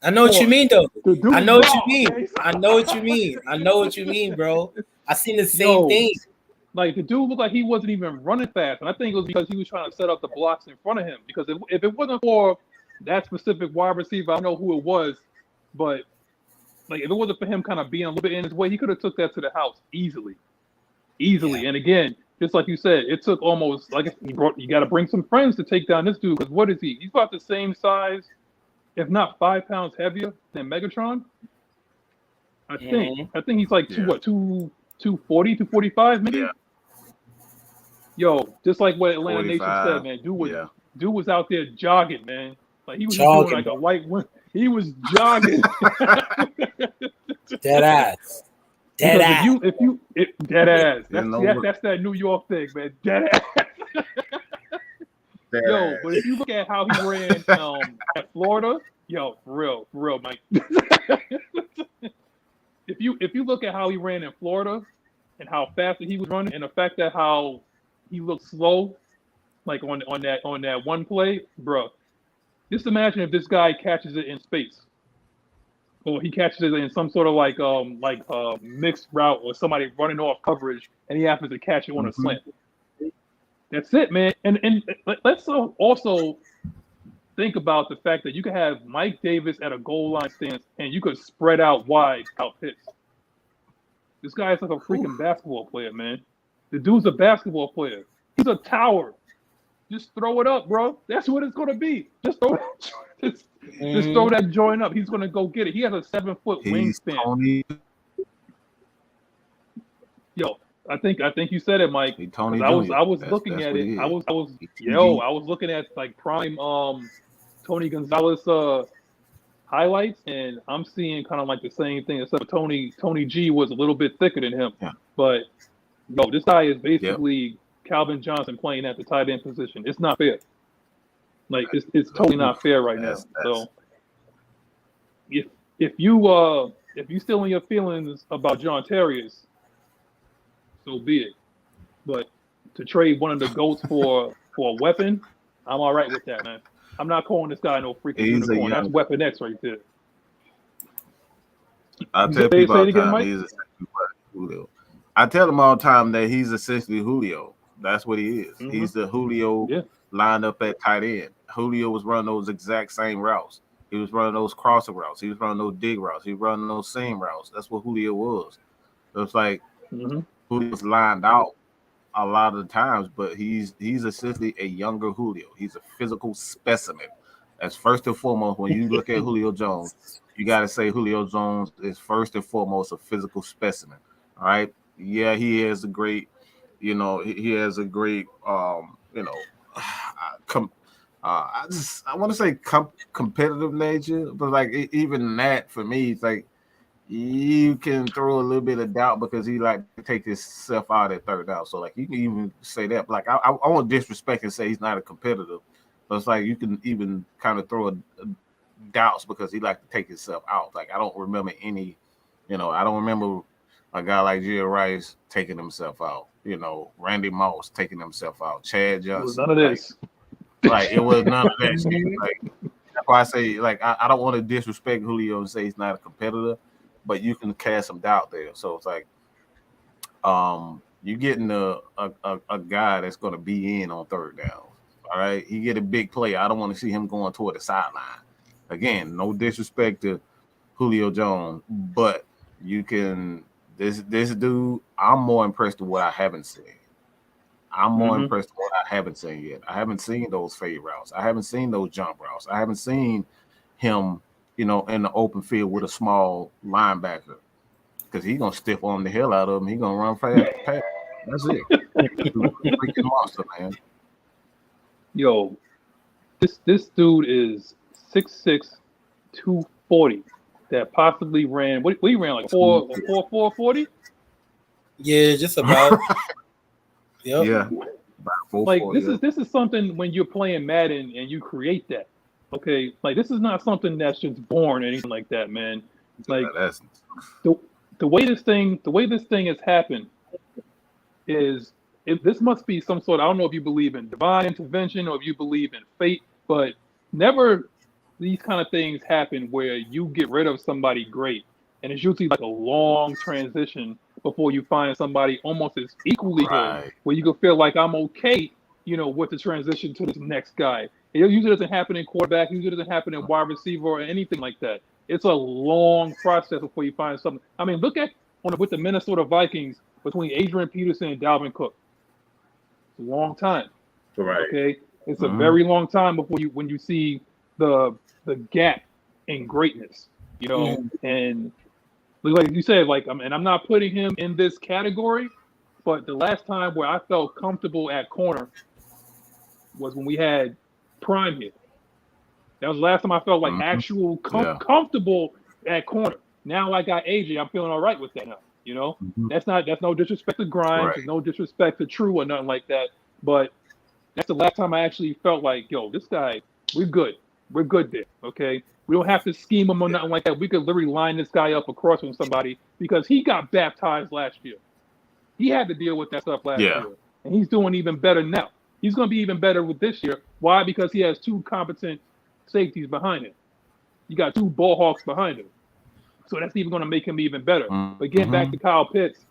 I know what you mean, though. I know what you mean. Okay. I know what you mean. I know what you mean, bro. I seen the same thing. Like the dude looked like he wasn't even running fast, and I think it was because he was trying to set up the blocks in front of him. Because if it wasn't for that specific wide receiver, I don't know who it was, but like if it wasn't for him kind of being a little bit in his way, he could have took that to the house easily. Yeah. And again, just like you said, it took almost like you got to bring some friends to take down this dude. Because what is he? He's about the same size, if not 5 pounds heavier than Megatron. I think he's like 240, 245 maybe. Yeah. Yo, just like what Atlanta Nation 45, said, man. Dude was out there jogging, man. Like he was Jogging. doing like a light wind. He was jogging. Dead ass. Dead ass. Dead ass. Yeah, That's that New York thing, man. Dead ass. Yo, but if you look at how he ran at Florida, yo, for real, Mike. If you look at how he ran in Florida and how fast he was running, and the fact that how he looked slow, like on that one play, bro. Just imagine if this guy catches it in space, or he catches it in some sort of like mixed route, or somebody running off coverage, and he happens to catch it on a slant. That's it, man. And let's also think about the fact that you could have Mike Davis at a goal line stance, and you could spread out wide out Pitts. This guy is like a freaking basketball player, man. The dude's a basketball player. He's a tower. Just throw it up, bro. That's what it's gonna be. Just throw that joint up. He's gonna go get it. He has a 7-foot wingspan. Yo, I think you said it, Mike. I was looking at it. I was looking at like prime Tony Gonzalez highlights, and I'm seeing kind of like the same thing, except Tony G was a little bit thicker than him. Yeah. But yo, this guy is basically Calvin Johnson playing at the tight end position. It's not fair. Like it's totally not fair right now. So if you still in your feelings about John Terriers, so be it. But to trade one of the GOATs for a weapon, I'm all right with that, man. I'm not calling this guy no freaking unicorn. That's Weapon X right there. I tell people all the time he's essentially Julio. I tell them all the time that he's essentially Julio. That's what he is. He's the Julio lined up at tight end. Julio was running those exact same routes. He was running those crosser routes. He was running those dig routes. He was running those seam routes. That's what Julio was. It was like Julio's lined out a lot of the times, but he's essentially a younger Julio. He's a physical specimen. That's first and foremost. When you look at Julio Jones, you got to say Julio Jones is first and foremost a physical specimen. All right. Yeah, he has a great, he has a great, I want to say competitive nature, but like even that for me, it's like you can throw a little bit of doubt because he like to take himself out at third down. So like you can even say that. Like I won't disrespect and say he's not a competitor, but it's like you can even kind of throw a doubts because he liked to take himself out. Like I don't remember any, I don't remember a guy like Jerry Rice taking himself out. Randy Moss taking himself out. Chad Johnson. It was none of this. It was none of that shit. Like that's why I say I don't want to disrespect Julio and say he's not a competitor, but you can cast some doubt there. So it's like you're getting a guy that's going to be in on third down. All right, he get a big play. I don't want to see him going toward the sideline. Again, no disrespect to Julio Jones, but you can this dude. I'm more impressed with what I haven't seen. I'm more impressed with what I haven't seen yet. I haven't seen those fade routes. I haven't seen those jump routes. I haven't seen him, in the open field with a small linebacker because he's gonna stiff on the hell out of him. He's gonna run fast. That's it. Freaking monster, man. Yo, this dude is 6'6", 240 that possibly ran. What he ran like 4.40? Yeah, just about. Yep. Yeah. Like this is something when you're playing Madden and you create that. Okay, like this is not something that's just born or anything like that, man. Like the way this thing has happened is this must be some sort. I don't know if you believe in divine intervention or if you believe in fate, but never these kind of things happen where you get rid of somebody great, and it's usually like a long transition before you find somebody almost as equally good, where you can feel like I'm okay, with the transition to this next guy. It usually doesn't happen in quarterback. It usually doesn't happen in wide receiver or anything like that. It's a long process before you find something. I mean, look at with the Minnesota Vikings between Adrian Peterson and Dalvin Cook. It's a long time. Right. Okay. It's a very long time before when you see the gap in greatness, and like you said, and I'm not putting him in this category, but the last time where I felt comfortable at corner was when we had Prime here. That was the last time I felt like actual comfortable at corner. Now I got AJ, I'm feeling all right with that now. That's no disrespect to Grimes, there's no disrespect to True or nothing like that. But that's the last time I actually felt like, yo, this guy, we're good. We're good there. Okay. We don't have to scheme him or nothing like that. We could literally line this guy up across from somebody because he got baptized last year. He had to deal with that stuff last year. And he's doing even better now. He's going to be even better with this year. Why? Because he has two competent safeties behind him. You got two ball hawks behind him. So that's even going to make him even better. But getting back to Kyle Pitts,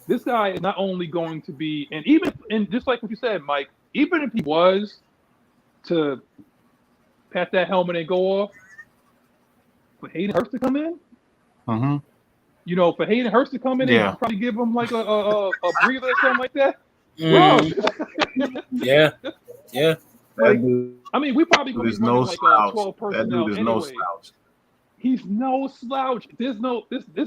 this guy is not only going to be, and just like what you said, Mike, even if he was to pat that helmet and go off, for Hayden Hurst to come in, for Hayden Hurst to come in and probably give him like a breather or something like that. Yeah. Like, I mean, we probably could be running like a 12 personnel anyway. No slouch. He's no slouch. There's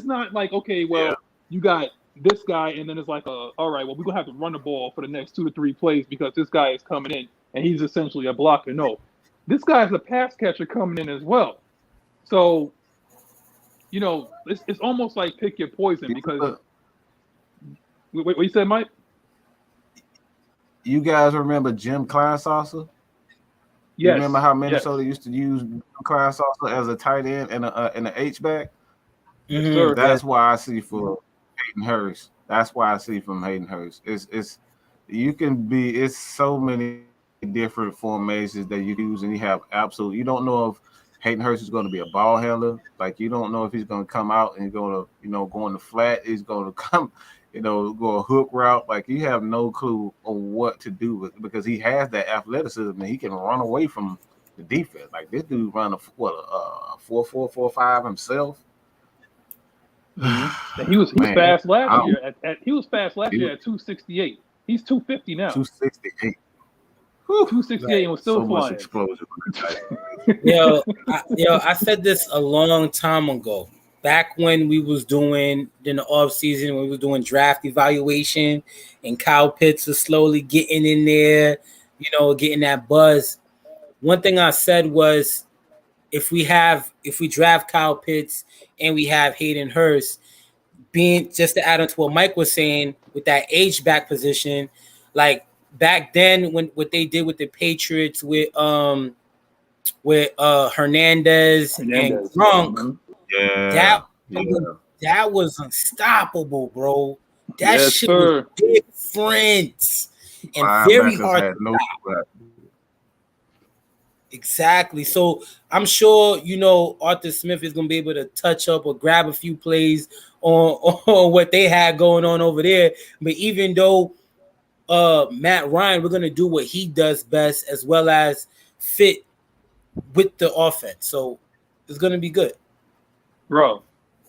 not like, okay, well, you got this guy, and then it's like, all right, well, we're gonna have to run the ball for the next 2 to 3 plays because this guy is coming in and he's essentially a blocker. No, this guy's a pass catcher coming in as well. So, it's almost like pick your poison because. What you said, Mike? You guys remember Jim Kleinsasser? Yes. You remember how Minnesota used to use Kleinsasser as a tight end and an H-back? That's why I see for Hayden Hurst. That's why I see from Hayden Hurst. It's so many different formations that you use, and you have you don't know if Hayden Hurst is going to be a ball handler. Like you don't know if he's going to come out and going to go in the flat. He's going to come. Go a hook route. Like you have no clue on what to do with because he has that athleticism and he can run away from the defense. Like this dude run a 4.4, 4.5 himself. And he was fast last year. He was fast last year at 268. He's 250 now. 268. 268 and was still so flying. Much explosion. I said this a long time ago. Back when we was doing in the off season, when we was doing draft evaluation, and Kyle Pitts was slowly getting in there, getting that buzz. One thing I said was, if we draft Kyle Pitts and we have Hayden Hurst, being just to add on to what Mike was saying with that H-back position, like back then when what they did with the Patriots with with Hernandez and Gronk. That was unstoppable, bro. That shit was different and very hard to stop. Exactly. So I'm sure, you know, Arthur Smith is going to be able to touch up or grab a few plays on what they had going on over there. But even though Matt Ryan, we're going to do what he does best as well as fit with the offense. So it's going to be good. Bro,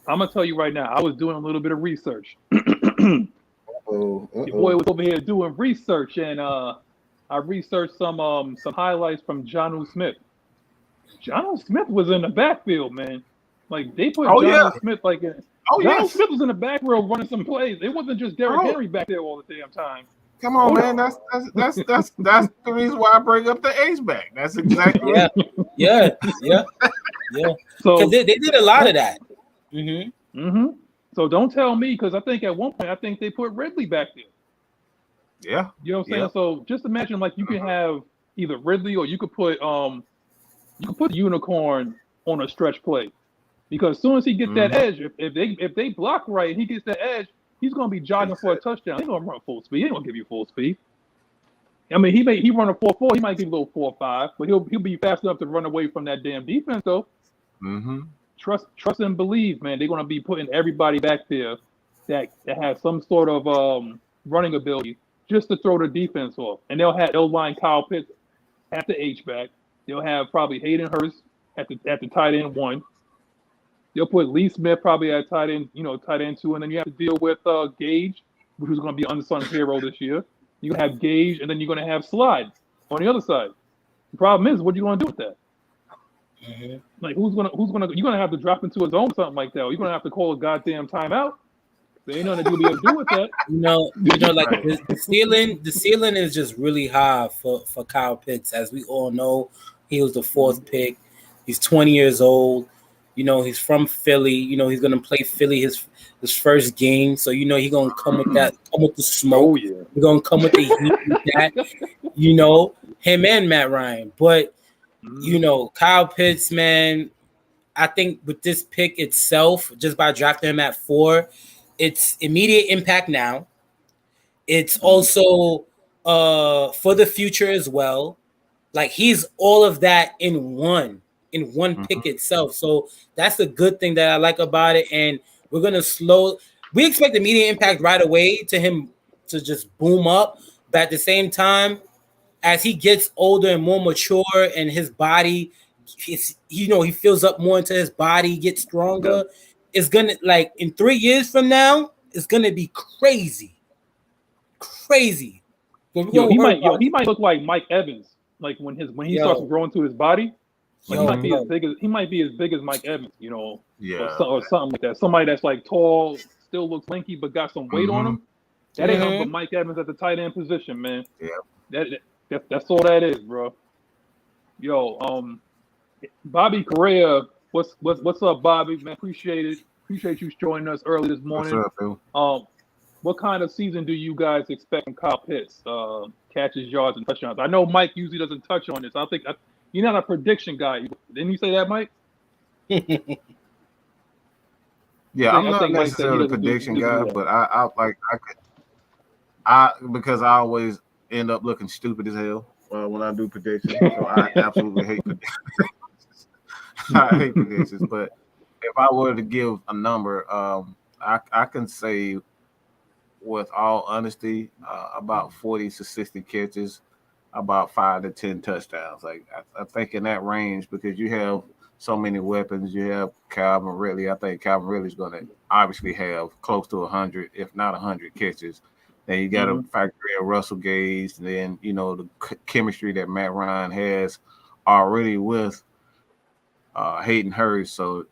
I'm going to tell you right now, I was doing a little bit of research. Your boy was over here doing research, and I researched some highlights from Jonnu Smith. Jonnu Smith was in the backfield, man. Like they put Jonnu Smith like in. Jonnu Smith was in the back row running some plays. It wasn't just Derrick Henry back there all the damn time. Come on, man. That's the reason why I bring up the H-back. That's exactly yeah. So they did a lot of that. So don't tell me, because I think at one point they put Ridley back there. Yeah. You know what I'm saying? So just imagine like you can have either Ridley or you could put the Unicorn on a stretch play. Because as soon as he gets that edge, if they block right and he gets that edge, he's gonna be jogging for a touchdown. He's gonna run full speed. He ain't gonna give you full speed. I mean, he run a 4.4, he might give you a little 4.5, but he'll be fast enough to run away from that damn defense though. Trust and believe, man. They're gonna be putting everybody back there that has some sort of running ability, just to throw the defense off. And they'll line Kyle Pitts at the H-back. They'll have probably Hayden Hurst at the tight end 1. They'll put Lee Smith probably at tight end 2, and then you have to deal with Gage, which is going to be an unsung hero this year. You're going to have Gage, and then you're going to have Slide on the other side. The problem is, what are you going to do with that? Like, you're going to have to drop into a zone or something like that, or you're going to have to call a goddamn timeout. There ain't nothing that you'll be able to do with that. Like the ceiling is just really high for Kyle Pitts. As we all know, he was the 4th pick. He's 20 years old. You know, he's from Philly. You know, he's gonna play Philly his first game. So you know he's gonna come with the smoke. He's gonna come with the heat with that. You know, him and Matt Ryan. But you know, Kyle Pitts, man, I think with this pick itself, just by drafting him at 4. It's immediate impact now. It's also for the future as well. Like he's all of that in one pick itself. So that's the good thing that I like about it. And we're gonna we expect immediate impact right away to him to just boom up. But at the same time, as he gets older and more mature and his body, he fills up more into his body, gets stronger. It's gonna, like, in 3 years from now, it's gonna be crazy. He might look like Mike Evans, like when he starts growing to his body. Like he might be as big as Mike Evans, you know, or something like that. Somebody that's like tall, still looks lanky, but got some weight on him. That ain't nothing but Mike Evans at the tight end position, man. That's all that is, bro. Yo, Bobby Correa. What's up, Bobby? Man, appreciate it. Appreciate you joining us early this morning. What's up, Phil? What kind of season do you guys expect from Kyle Pitts? Catches, yards, and touchdowns. I know Mike usually doesn't touch on this. I think you're not a prediction guy. Didn't you say that, Mike? I'm not necessarily a prediction guy, but because I always end up looking stupid as hell when I do predictions. So I absolutely hate predictions. I hate predictions, but if I were to give a number, I can say, with all honesty, about 40 to 60 catches, about 5 to 10 touchdowns. Like I think in that range, because you have so many weapons. You have Calvin Ridley. I think Calvin Ridley is going to obviously have close to 100, if not 100 catches. Then you got to factor in Russell Gage, and then the chemistry that Matt Ryan has already with Hayden Hurst. So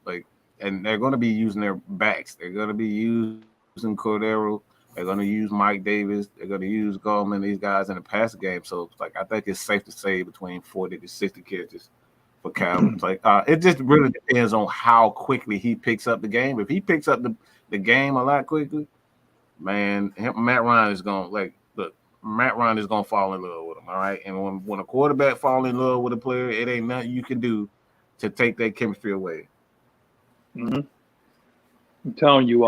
and they're going to be using their backs. They're going to be using Cordero. They're going to use Mike Davis. They're going to use Goldman, these guys in the passing game. So I think it's safe to say between 40 to 60 catches for Calvin. It just really depends on how quickly he picks up the game. If he picks up the game a lot quickly, man, Matt Ryan is going look. Matt Ryan is gonna fall in love with him. All right, and when a quarterback fall in love with a player, it ain't nothing you can do to take that chemistry away. Mm-hmm. I'm telling you,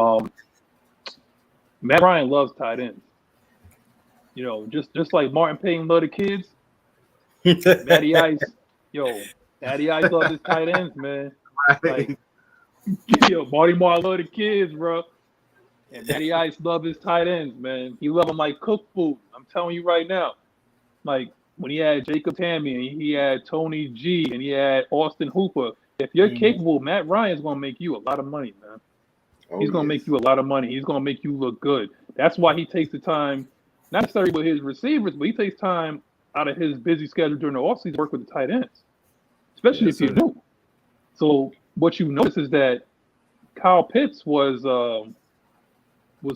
Matt Ryan loves tight ends. You know, just like Martin Payton loved the kids. Matty Ice loves his tight ends, man. Like, Marty Moore loved the kids, bro. And Matty Ice loved his tight ends, man. He loved them like cook food. I'm telling you right now. Like, when he had Jacob Tammy and he had Tony G and he had Austin Hooper, if you're capable, Matt Ryan's going to make you a lot of money, man. He's going to make you a lot of money. He's going to make you look good. That's why he takes the time, not necessarily with his receivers, but he takes time out of his busy schedule during the offseason to work with the tight ends, especially if you're new. So what you notice is that Kyle Pitts was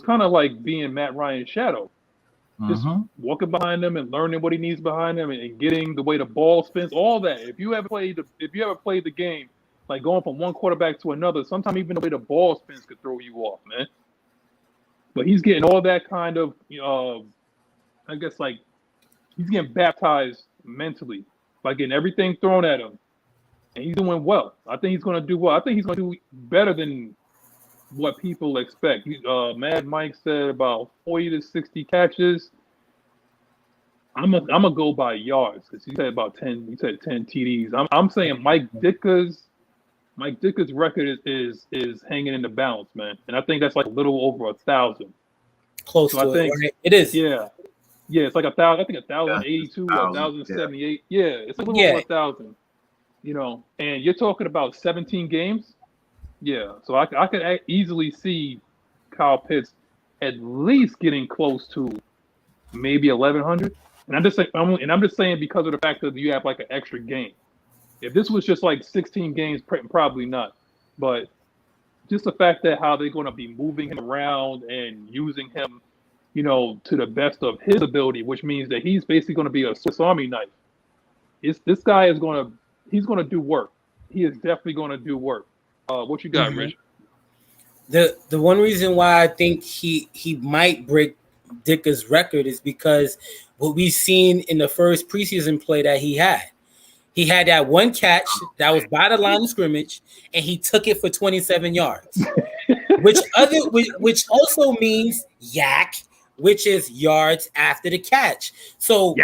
kind of like being Matt Ryan's shadow. Just walking behind him and learning what he needs behind him and getting the way the ball spins, all that. If you ever played the game, like going from one quarterback to another, sometimes even the way the ball spins could throw you off, man. But he's getting all that kind of, I guess, like, he's getting baptized mentally by getting everything thrown at him. And he's doing well. I think he's going to do well. I think he's going to do better than what people expect. Mad Mike said about 40 to 60 catches. I'm gonna go by yards because he said about 10. He said 10 TDs. I'm saying Mike Ditka's record is hanging in the balance, man. And I think that's like a little over 1,000. Close to it, right? It is. Yeah, it's like 1,000. I think 1,082 or 1,078. Yeah, it's a little over 1,000. You know, and you're talking about 17 games. Yeah, so I could easily see Kyle Pitts at least getting close to maybe 1,100. And I'm just saying because of the fact that you have like an extra game. If this was just like 16 games, probably not. But just the fact that how they're going to be moving him around and using him, you know, to the best of his ability, which means that he's basically going to be a Swiss Army knife. This guy is going to do work. He is definitely going to do work. What you got, Rich? The one reason why I think he might break Ditka's record is because what we've seen in the first preseason play that he had that one catch that was by the line of scrimmage, and he took it for 27 yards, which also means yak, which is yards after the catch. So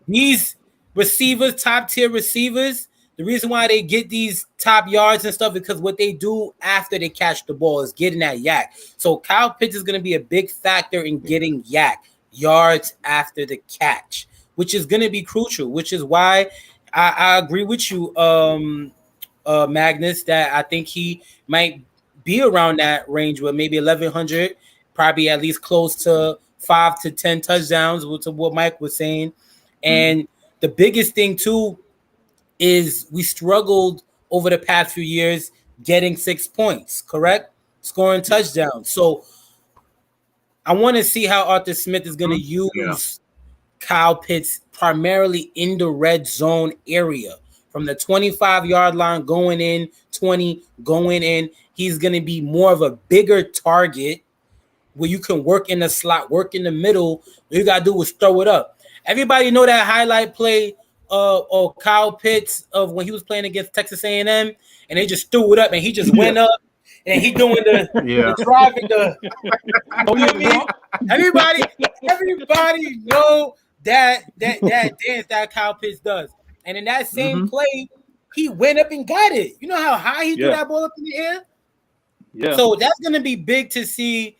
these receivers, top tier receivers, the reason why they get these top yards and stuff is because what they do after they catch the ball is getting that yak. So Kyle Pitts is going to be a big factor in getting yards after the catch, which is going to be crucial, which is why I agree with you, Magnus, that I think he might be around that range with maybe 1,100, probably at least close to 5 to 10 touchdowns, which is what Mike was saying. And the biggest thing, too, is we struggled over the past few years getting 6 points, correct? Scoring touchdowns. So I want to see how Arthur Smith is going to use Kyle Pitts primarily in the red zone area. From the 25-yard line going in, 20 going in, he's going to be more of a bigger target where you can work in the slot, work in the middle. What you got to do is throw it up. Everybody know that highlight play of Kyle Pitts of when he was playing against Texas A&M, and they just threw it up, and he just went up, and he doing the driving the. You know what I mean? Everybody know that dance that Kyle Pitts does, and in that same play, he went up and got it. You know how high he threw that ball up in the air? Yeah. So that's gonna be big to see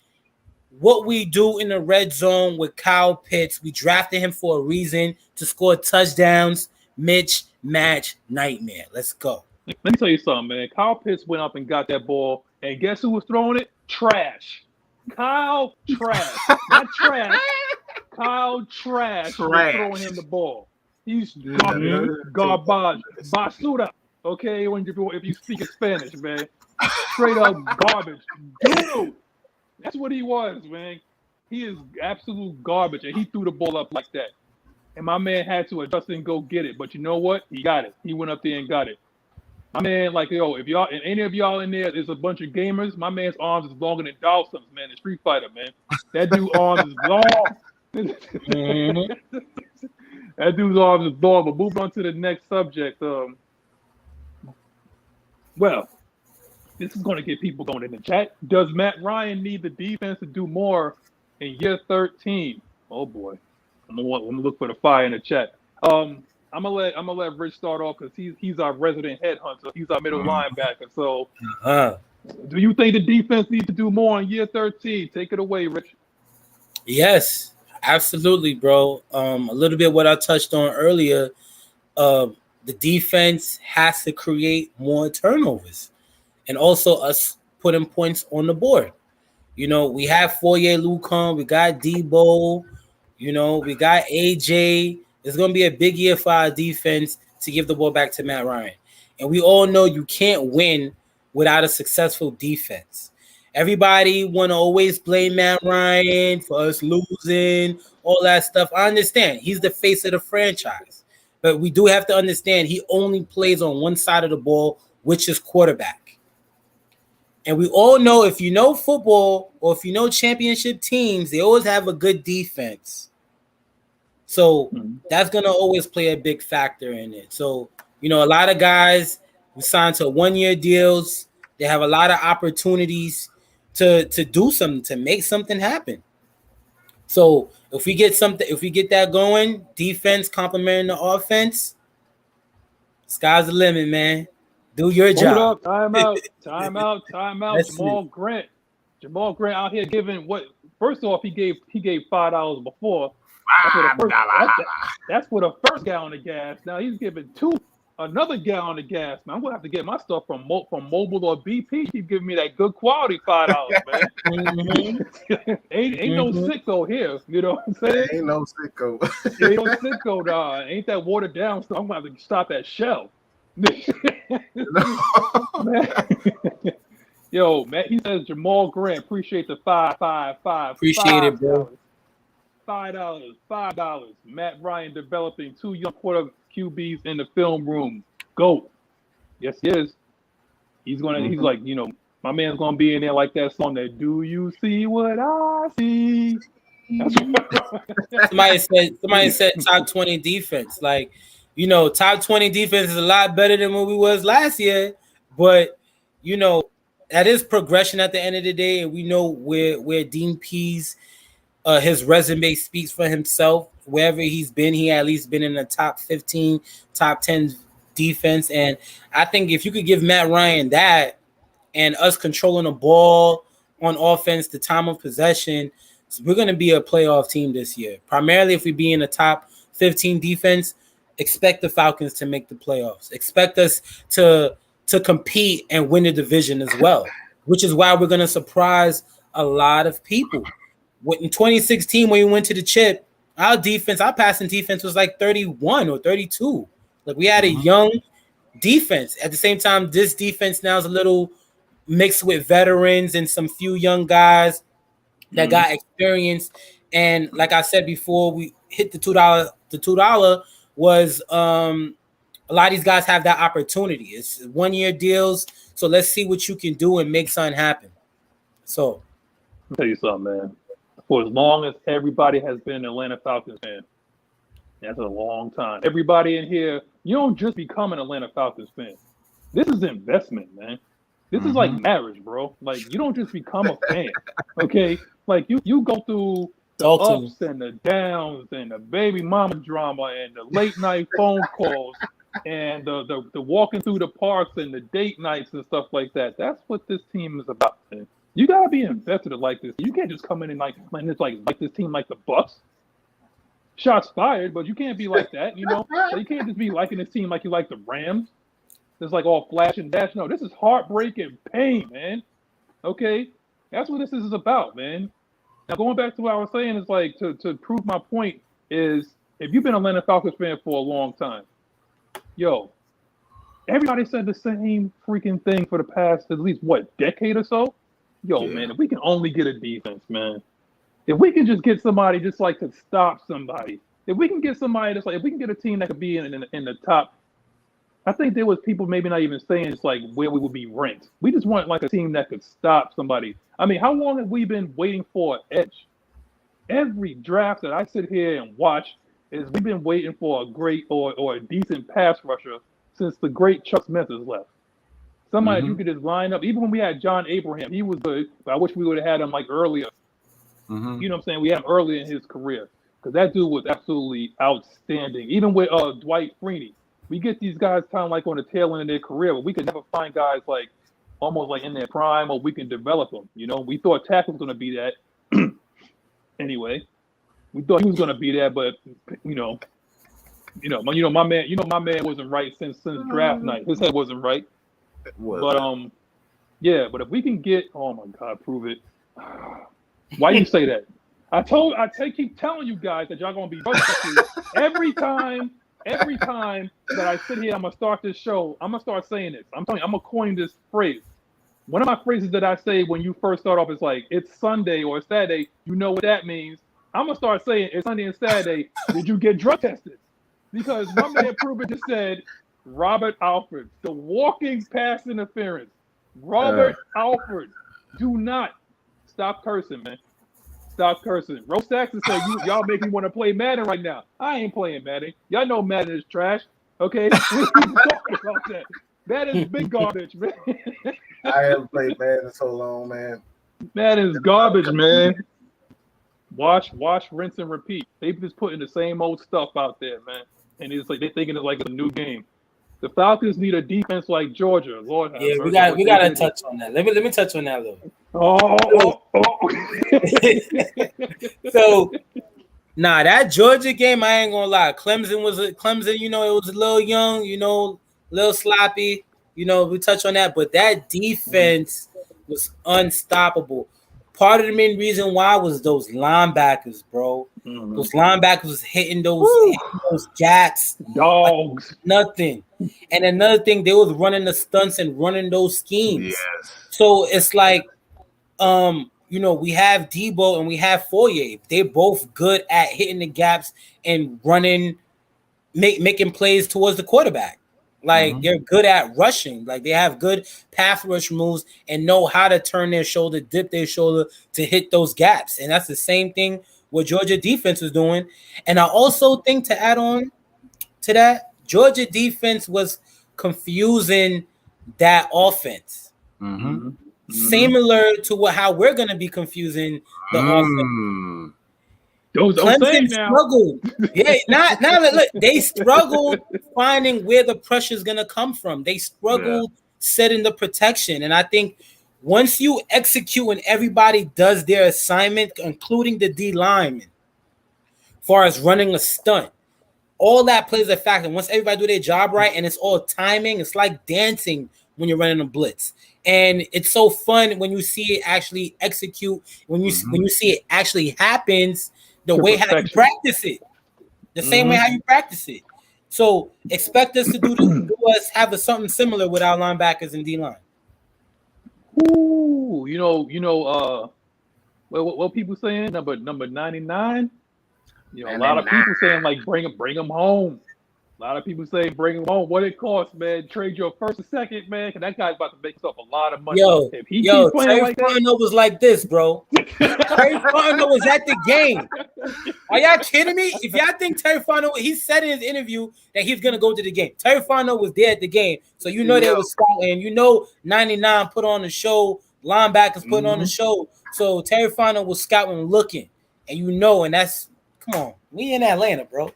what we do in the red zone with Kyle Pitts. We drafted him for a reason to score touchdowns. Mitch Match Nightmare. Let's go. Let me tell you something, man. Kyle Pitts went up and got that ball, and guess who was throwing it? Trash. Kyle Trash. Not trash. Kyle Trash was throwing him the ball. He's garbage. Basura. Okay, if you speak in Spanish, man. Straight up garbage. Dude. That's what he was, man. He is absolute garbage, and he threw the ball up like that. And my man had to adjust and go get it. But you know what? He got it. He went up there and got it. My man, like, if y'all, and any of y'all in there is a bunch of gamers, my man's arms is longer than Dawson's, man, in Street Fighter, man. That dude's arms is long. Mm-hmm. That dude's off the ball. But moving on to the next subject. Well, this is going to get people going in the chat. Does Matt Ryan need the defense to do more in year 13? Oh boy, I'm gonna look for the fire in the chat. I'm gonna let Rich start off because he's our resident headhunter. He's our middle linebacker. So, do you think the defense needs to do more in year 13? Take it away, Rich. Yes, absolutely, bro. A little bit what I touched on earlier. The defense has to create more turnovers, and also us putting points on the board. You know, we have Foye Lucon, we got Debo, you know, we got AJ. It's going to be a big year for our defense to give the ball back to Matt Ryan. And we all know you can't win without a successful defense. Everybody want to always blame Matt Ryan for us losing, all that stuff. I understand. He's the face of the franchise. But we do have to understand he only plays on one side of the ball, which is quarterback. And we all know if you know football or if you know championship teams, they always have a good defense. So that's going to always play a big factor in it. So, you know, a lot of guys who sign to 1-year deals, they have a lot of opportunities to do something, to make something happen. So if we get that going, defense complementing the offense, sky's the limit, man. Do your job. Time out. Jamal Grant out here giving what? First off, he gave $5 before. That's for the first gallon of gas. Now he's giving another gallon of gas. Man, I'm gonna have to get my stuff from Mobile or BP. Keep giving me that good quality $5, man. ain't no sicko here. You know what I'm saying? Ain't no sicko. Ain't no sicko, dog. Ain't that watered down stuff? I'm gonna have to stop at Shell. Yo, Matt, he says Jamal Grant, appreciate the 5. Appreciate it, bro. $5. Matt Ryan developing 2 young quarter QBs in the film room. Go. Yes, he is. He's like, you know, my man's gonna be in there like that song that do you see what I see? Somebody said top 20 defense. Like, you know, top 20 defense is a lot better than what we was last year, but you know, that is progression at the end of the day, and we know where Dean Pease, his resume speaks for himself. Wherever he's been, he at least been in the top 15, top 10 defense. And I think if you could give Matt Ryan that and us controlling the ball on offense, the time of possession, we're going to be a playoff team this year. Primarily if we be in the top 15 defense, expect the Falcons to make the playoffs. Expect us to compete and win the division as well, which is why we're going to surprise a lot of people. In 2016, when we went to the chip, our passing defense was like 31 or 32. Like, we had a young defense. At the same time, this defense now is a little mixed with veterans and some few young guys that got experience. And like I said before, we hit the $2. The $2 was a lot of these guys have that opportunity. It's 1-year deals. So let's see what you can do and make something happen. So I'll tell you something, man. For as long as everybody has been an Atlanta Falcons fan, that's a long time. Everybody in here, you don't just become an Atlanta Falcons fan. This is investment, man. This is like marriage, bro. Like, you don't just become a fan, okay? Like, you go through the ups and the downs and the baby mama drama and the late night phone calls and the walking through the parks and the date nights and stuff like that. That's what this team is about, man. You gotta be invested like this. You can't just come in and like this team like the Bucks. Shots fired, but you can't be like that, you know. So you can't just be liking this team like you like the Rams. It's like all flash and dash. No, this is heartbreak and pain, man. Okay, that's what this is about, man. Now going back to what I was saying is like to prove my point is if you've been an Atlanta Falcons fan for a long time, yo, everybody said the same freaking thing for the past at least decade or so. Yo, man, if we can only get a defense, man. If we can just get somebody just like to stop somebody. If we can get somebody that's like, if we can get a team that could be in the top, I think there was people maybe not even saying it's like where we would be ranked. We just want like a team that could stop somebody. I mean, how long have we been waiting for an edge? every draft that I sit here and watch is we've been waiting for a great or a decent pass rusher since the great Chuck Smith has left. Somebody you could just line up. Even when we had John Abraham, he was good, but I wish we would have had him like earlier. You know what I'm saying? We had him earlier in his career because that dude was absolutely outstanding. Even with Dwight Freeney, we get these guys kind of like on the tail end of their career, but we could never find guys like almost like in their prime, or we can develop them. You know, we thought tackle was going to be that. Anyway, we thought he was going to be that, but my man wasn't right since draft night. His head wasn't right. But yeah. But if we can get, oh my God, prove it. Why you say that? I keep telling you guys that y'all gonna be every time that I sit here, I'm gonna start this show. I'm gonna start saying this. I'm telling you, I'm gonna coin this phrase. One of my phrases that I say when you first start off is like, it's Sunday or Saturday. You know what that means. I'm gonna start saying it's Sunday and Saturday. Did you get drug tested? Because my man Proven just said Robert Alford, the walking pass interference. Robert Alford, do not stop cursing, man. Stop cursing. Rose Saxon said, y'all make me want to play Madden right now. I ain't playing Madden. Y'all know Madden is trash. Okay? We ain't talking about that. Madden is big garbage, man. I haven't played Madden in so long, man. Madden is garbage, man. Watch, rinse, and repeat. They just putting the same old stuff out there, man. And it's like they're thinking it's like a new game. The Falcons need a defense like Georgia. Lord, yeah, we got to touch on that. Let me touch on that a little. So, that Georgia game, I ain't gonna lie. Clemson. You know, it was a little young. You know, a little sloppy. You know, we touch on that, but that defense was unstoppable. Part of the main reason why was those linebackers, bro. Those linebackers was hitting those gaps. Dogs. Like nothing. And another thing, they was running the stunts and running those schemes. Yes. So it's like, we have Debo and we have Foyer. They're both good at hitting the gaps and running, making plays towards the quarterback. Like they're good at rushing. Like they have good pass rush moves and know how to turn their shoulder, dip their shoulder to hit those gaps. And that's the same thing what Georgia defense was doing. And I also think to add on to that, Georgia defense was confusing that offense. Similar to how we're going to be confusing the offense. Clemson struggled. Look, they struggled finding where the pressure is going to come from. They struggled setting the protection. And I think once you execute and everybody does their assignment, including the D lineman, as far as running a stunt, all that plays a factor. Once everybody do their job right and it's all timing, it's like dancing when you're running a blitz. And it's so fun when you see it actually execute, when you see it actually happens the way how you practice it. The same way how you practice it. So expect us to have something similar with our linebackers and D line. Ooh, what people saying? Number 99. A lot of people saying like bring him home. A lot of people say bring him home. What it costs, man? Trade your first and second, man. Cause that guy's about to make himself a lot of money. Terry Fontenot was like this, bro. Terry Fontenot was at the game. Are y'all kidding me? If y'all think Terry Fontenot, he said in his interview that he's gonna go to the game. Terry Fontenot was there at the game, so they was scouting. 99 put on the show, linebackers putting on the show. So Terry Fontenot was scouting, looking, and that's come on. We in Atlanta, bro.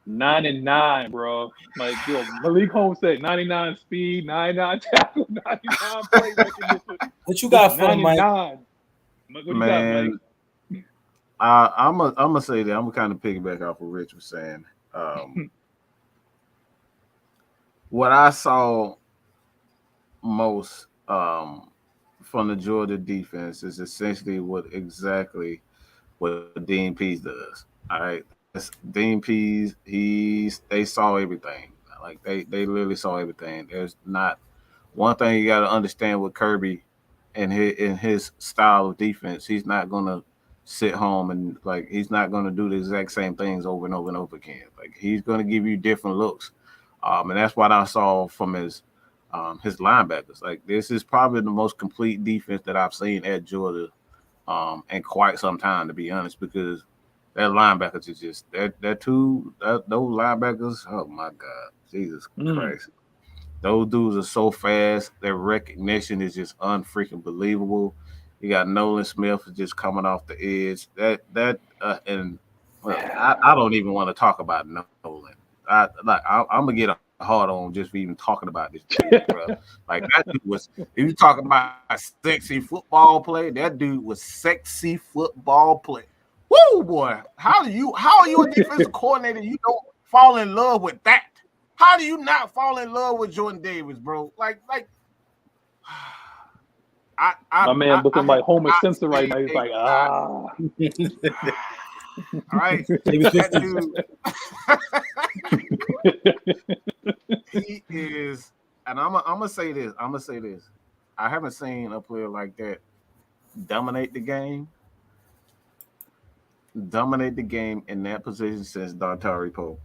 99, bro. Like, Malik Holmes said 99 speed, 99 tackle, 99 play recognition. What you got for him, Mike? What you got, Mike? I'm gonna say that I'm gonna kind of piggyback off what Rich was saying. What I saw most from the Georgia defense is essentially what Dean Pease does. All right. Dean Pease, they saw everything. Like they literally saw everything. There's not one thing you got to understand with Kirby and his style of defense. He's not gonna sit home and he's not gonna do the exact same things over and over and over again. Like he's gonna give you different looks, and that's what I saw from his linebackers. Like this is probably the most complete defense that I've seen at Georgia in quite some time, to be honest, because that linebackers is just those linebackers. Oh my God, Jesus Christ! Those dudes are so fast. Their recognition is just unfreaking believable. You got Nolan Smith just coming off the edge. And I don't even want to talk about Nolan. I'm gonna get a hard on just for even talking about this dude, bro. Like that dude was. If you talking about a sexy football play, that dude was sexy football play. Woo, boy! How are you a defensive coordinator? You don't fall in love with that. How do you not fall in love with Jordan Davis, bro? Like. My man looking like Homer Simpson right now. He's like, All right. That dude, he is, and I'm gonna say this. I haven't seen a player like that dominate the game in that position since Dontari Poe.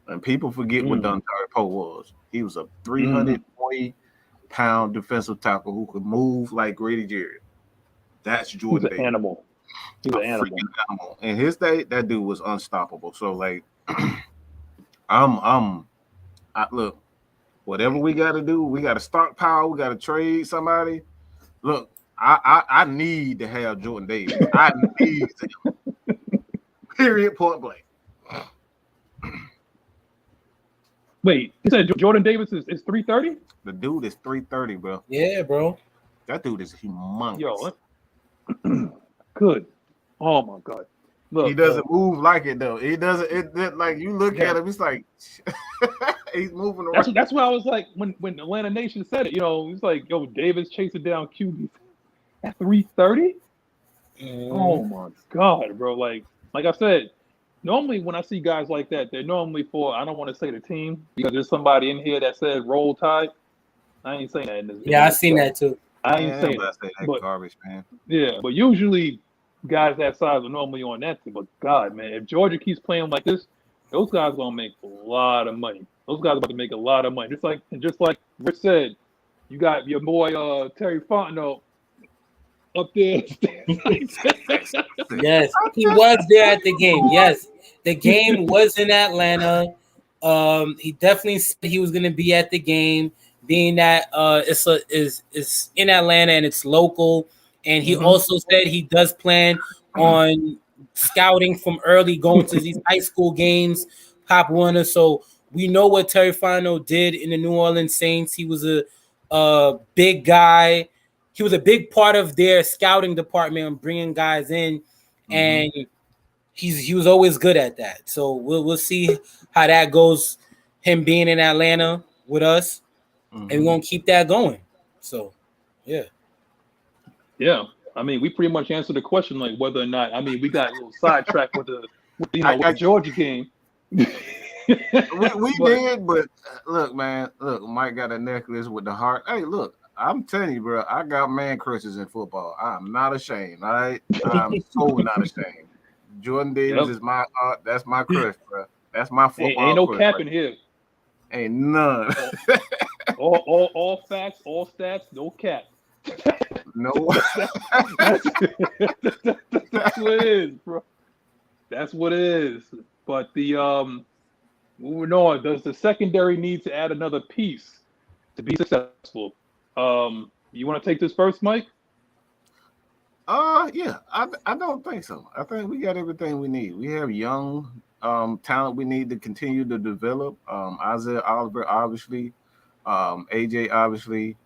And people forget what Dontari Poe was. He was a 340-pound defensive tackle who could move like Grady Jarrett. That's Jordan Davis. Animal. He's an animal. In his day, that dude was unstoppable. So like, look, whatever we got to do, we got to stockpile. We got to trade somebody. Look, I need to have Jordan Davis. I need him. Period. Point blank. Wait, you said Jordan Davis is 330? The dude is 330, bro. Yeah, bro. That dude is humongous. Yo, good. Oh my God. Look, he doesn't move like it though. He doesn't. It like you look at him, it's like he's moving around. That's why I was like, when Atlanta Nation said it, it's like, yo, Davis chasing down QB at 330. Oh my God, bro. Like I said, normally when I see guys like that, they're normally for, I don't want to say the team because there's somebody in here that said roll tide. I ain't saying that. I seen that too. I ain't saying that. But, garbage, man. Yeah, but usually guys that size are normally on that team. But God, man, if Georgia keeps playing like this, those guys gonna make a lot of money. Those guys are about to make a lot of money. Just like Rich said, you got your boy Terry Fontenot up there. Yes, he was there at the game. Yes, the game was in Atlanta. He definitely said he was going to be at the game, being that it's in Atlanta and it's local. And he also said he does plan on scouting from early, going to these high school games, Pop Warner. So we know what Terry Fontenot did in the New Orleans Saints. He was a big guy. He was a big part of their scouting department and bringing guys in, and he was always good at that. So we'll see how that goes. Him being in Atlanta with us, and we're gonna keep that going. So, yeah. I mean, we pretty much answered the question, like whether or not. I mean, we got a little sidetracked with the Georgia game. we did, but look, man. Look, Mike got a necklace with the heart. Hey, look. I'm telling you, bro, I got man crushes in football. I'm not ashamed, all right? I'm so not ashamed. Jordan Davis is my that's my crush, bro. That's my football. Ain't no cap in here. Ain't none. all facts, all stats, no cap. No. That's what it is, bro. That's what it is. But moving on, does the secondary need to add another piece to be successful? You want to take this first, Mike? Yeah, I don't think so. I think we got everything we need. We have young talent we need to continue to develop. Isaiah Oliver, obviously, AJ, obviously,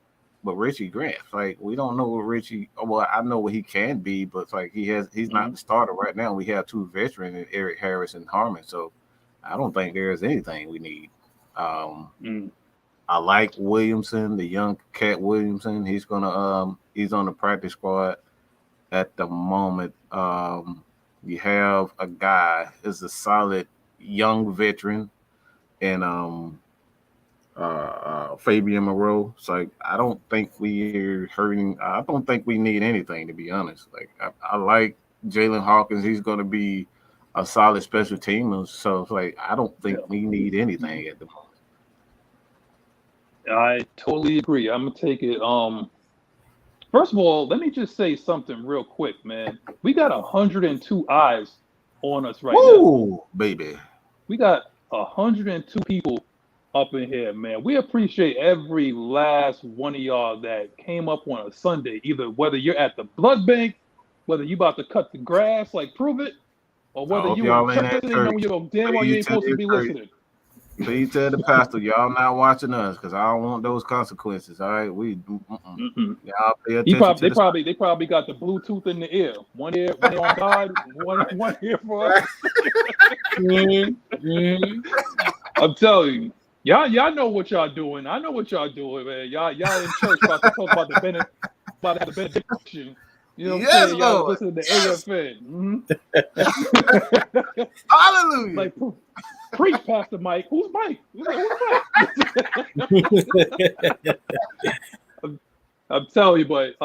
but Richie Grant, like we don't know what Richie. Well, I know what he can be, but like he's not the starter right now. We have two veterans, Eric Harris and Harmon. So I don't think there's anything we need. I like Williamson, the young Cat Williamson. He's on the practice squad at the moment. You have a guy is a solid young veteran, and Fabian Moreau. So like, I don't think we're hurting. I don't think we need anything, to be honest. Like I like Jalen Hawkins. He's going to be a solid special teamer. So it's like I don't think we need anything at the moment. I totally agree. I'm gonna take it. First of all, let me just say something real quick, man. We got 102 eyes on us right now. Ooh, baby. We got 102 people up in here, man. We appreciate every last one of y'all that came up on a Sunday, either whether you're at the blood bank, whether you about to cut the grass, like prove it, or whether you in church listening, know you damn well you ain't supposed to be listening. Please tell the pastor y'all not watching us because I don't want those consequences. All right, y'all pay attention. They probably got the Bluetooth in the ear. One ear on God, one ear for us. I'm telling you, y'all know what y'all doing. I know what y'all doing, man. Y'all in church about to talk about the benediction. You know what I'm saying? Y'all listen to AFN. Hallelujah. Like, preach, Pastor Mike. Who's Mike? I'm telling you, but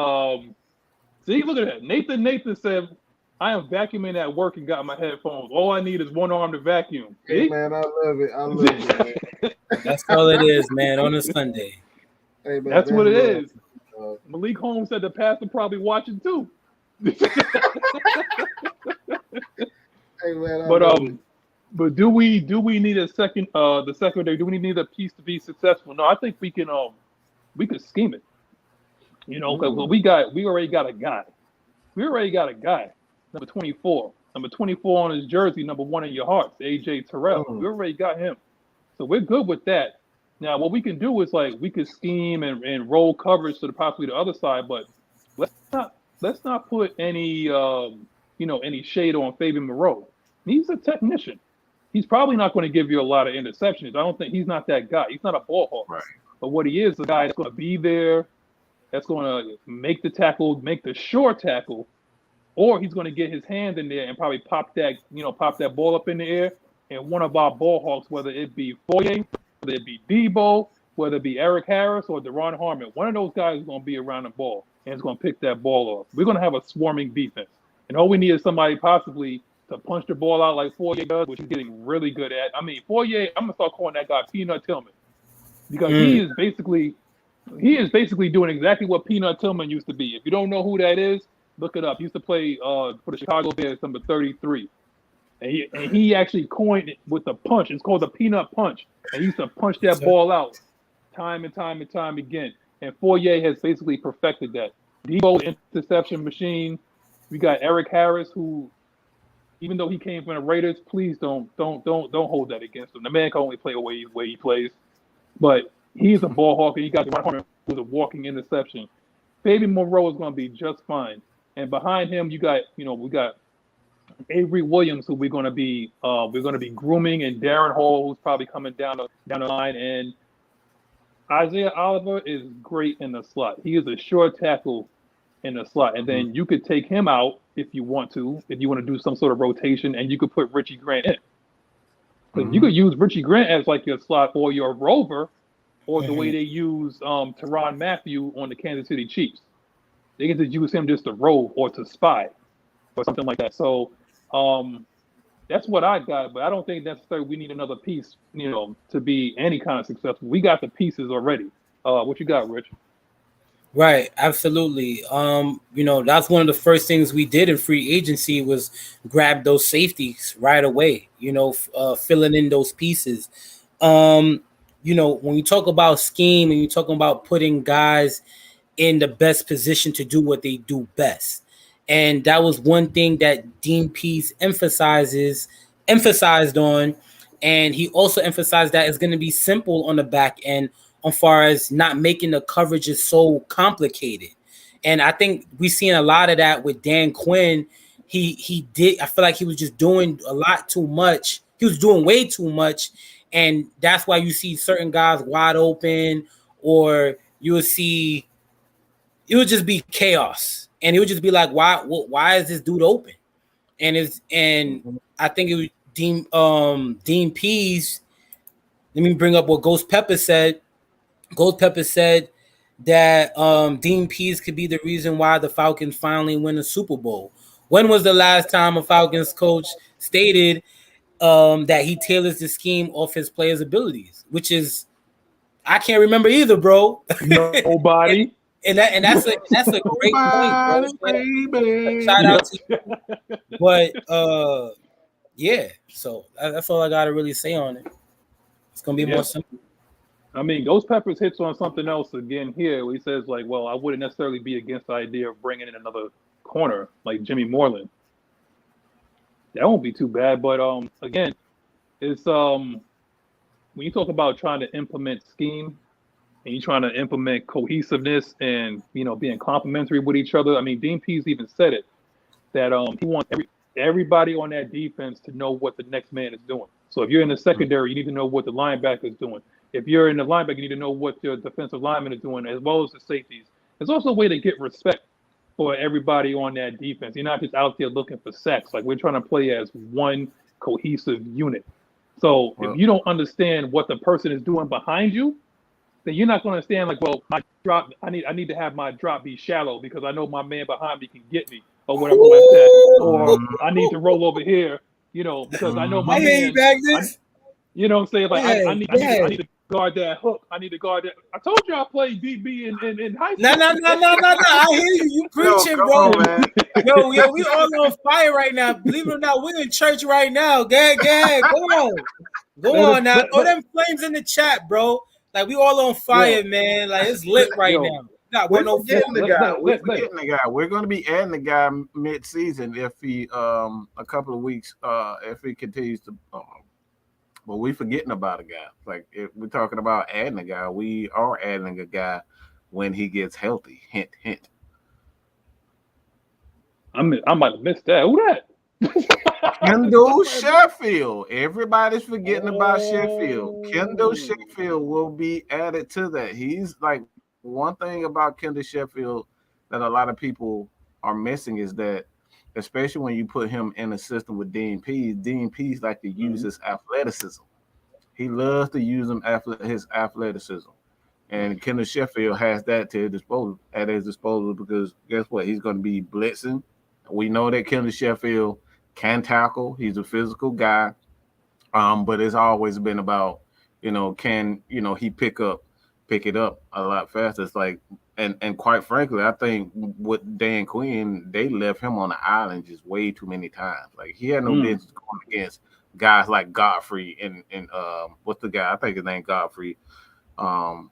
see, look at that. Nathan said, I am vacuuming at work and got my headphones. All I need is one arm to vacuum. Hey, man, I love it, man. That's all it is, man, on a Sunday. Hey, man, that's what it is. Malik Holmes said the pastor probably watching too. Hey, man, but do we need a second the secondary? Do we need a piece to be successful? No, I think we could scheme it. You know, because we already got a guy. Number 24. Number 24 on his jersey, number 1 in your hearts, AJ Terrell. We already got him. So we're good with that. Now what we can do is like we could scheme and roll coverage to possibly the other side, but let's not put any any shade on Fabian Moreau. He's a technician. He's probably not going to give you a lot of interceptions. I don't think he's not that guy. He's not a ball hawk. Right. But what he is a guy that's going to be there, that's going to make the tackle, make the sure tackle, or he's going to get his hand in there and probably pop that ball up in the air. And one of our ball hawks, whether it be Foye, whether it be Debo, whether it be Eric Harris or Deron Harmon, one of those guys is going to be around the ball and is going to pick that ball off. We're going to have a swarming defense. And all we need is somebody possibly to punch the ball out like Foye does, which he's getting really good at. I mean, Foye, I'm going to start calling that guy Peanut Tillman because he is basically doing exactly what Peanut Tillman used to be. If you don't know who that is, look it up. He used to play for the Chicago Bears, number 33. And he actually coined it with the punch. It's called the peanut punch. And he used to punch that ball out time and time and time again. And Foye has basically perfected that. Debo, interception machine. We got Eric Harris, who, even though he came from the Raiders, please don't hold that against him. The man can only play the way he plays. But he's a ball hawk, and he got the right with a walking interception. Fabian Moreau is going to be just fine. And behind him, we got Avery Williams, who we're going to be grooming, and Darren Hall, who's probably coming down the line, and Isaiah Oliver is great in the slot. He is a sure tackle in the slot, and then you could take him out if you want to do some sort of rotation, and you could put Richie Grant in. Because you could use Richie Grant as like your slot or your rover, or the way they use Tyrann Mathieu on the Kansas City Chiefs. They can just use him just to rove or to spy or something like that. So that's what I got, but I don't think necessarily we need another piece, to be any kind of successful. We got the pieces already. What you got, Rich? Right, absolutely. That's one of the first things we did in free agency was grab those safeties right away, filling in those pieces. When you talk about scheme and you're talking about putting guys in the best position to do what they do best. And that was one thing that Dean Pease emphasized on. And he also emphasized that it's going to be simple on the back end as far as not making the coverages so complicated. And I think we've seen a lot of that with Dan Quinn. I feel like he was just doing a lot too much. He was doing way too much. And that's why you see certain guys wide open, or you will see it would just be chaos. And it would just be like, why is this dude open? And I think it was Dean Pease. Let me bring up what Ghost Pepper said. Ghost Pepper said that Dean Pease could be the reason why the Falcons finally win a Super Bowl. When was the last time a Falcons coach stated that he tailors the scheme off his players' abilities? Which is, I can't remember either, bro. Nobody. And that's a great point, bro. Shout out to you. But yeah, so that's all I gotta really say on it. It's gonna be more simple. I mean, Ghost Peppers hits on something else again here. Where he says like, well, I wouldn't necessarily be against the idea of bringing in another corner like Jimmy Moreland. That won't be too bad, but again, it's when you talk about trying to implement scheme and you're trying to implement cohesiveness and being complementary with each other. I mean, Dean Pease even said it that he wants everybody on that defense to know what the next man is doing. So if you're in the secondary, you need to know what the linebacker is doing. If you're in the linebacker, you need to know what your defensive lineman is doing, as well as the safeties. It's also a way to get respect for everybody on that defense. You're not just out there looking for sacks. Like, we're trying to play as one cohesive unit. So if you don't understand what the person is doing behind you, then you're not going to understand, like, well, my drop, I need to have my drop be shallow because I know my man behind me can get me or whatever like that. Or I need to roll over here, because I know my man. You know what I'm saying? Like, I need to guard that hook. I need to guard that. I told you I played DB in high school. No. I hear you. You preaching, bro. Yo, we all on fire right now. Believe it or not, we're in church right now. Go ahead. Go on now. Throw them flames in the chat, bro. Like, we all on fire, man. Like, it's lit right now. We're getting the guy. We're getting the guy. We're going to be adding the guy mid-season if he a couple of weeks if he continues to. But we forgetting about a guy. Like, if we're talking about adding a guy, we are adding a guy when he gets healthy. Hint, hint. I might have missed that. Who that? Kendall Sheffield. Everybody's forgetting about Sheffield. Kendall Sheffield will be added to that. He's like, one thing about Kendall Sheffield that a lot of people are missing is that, especially when you put him in a system with Dean Pease like to use his athleticism. He loves to use his athleticism. And Kendall Sheffield has that at his disposal because guess what? He's going to be blitzing. We know that Kendall Sheffield can tackle. He's a physical guy. But it's always been about, can he pick it up a lot faster. It's like, and quite frankly, I think with Dan Quinn, they left him on the island just way too many times. Like, he had no business going against guys like Godfrey and what's the guy? I think his name Godfrey,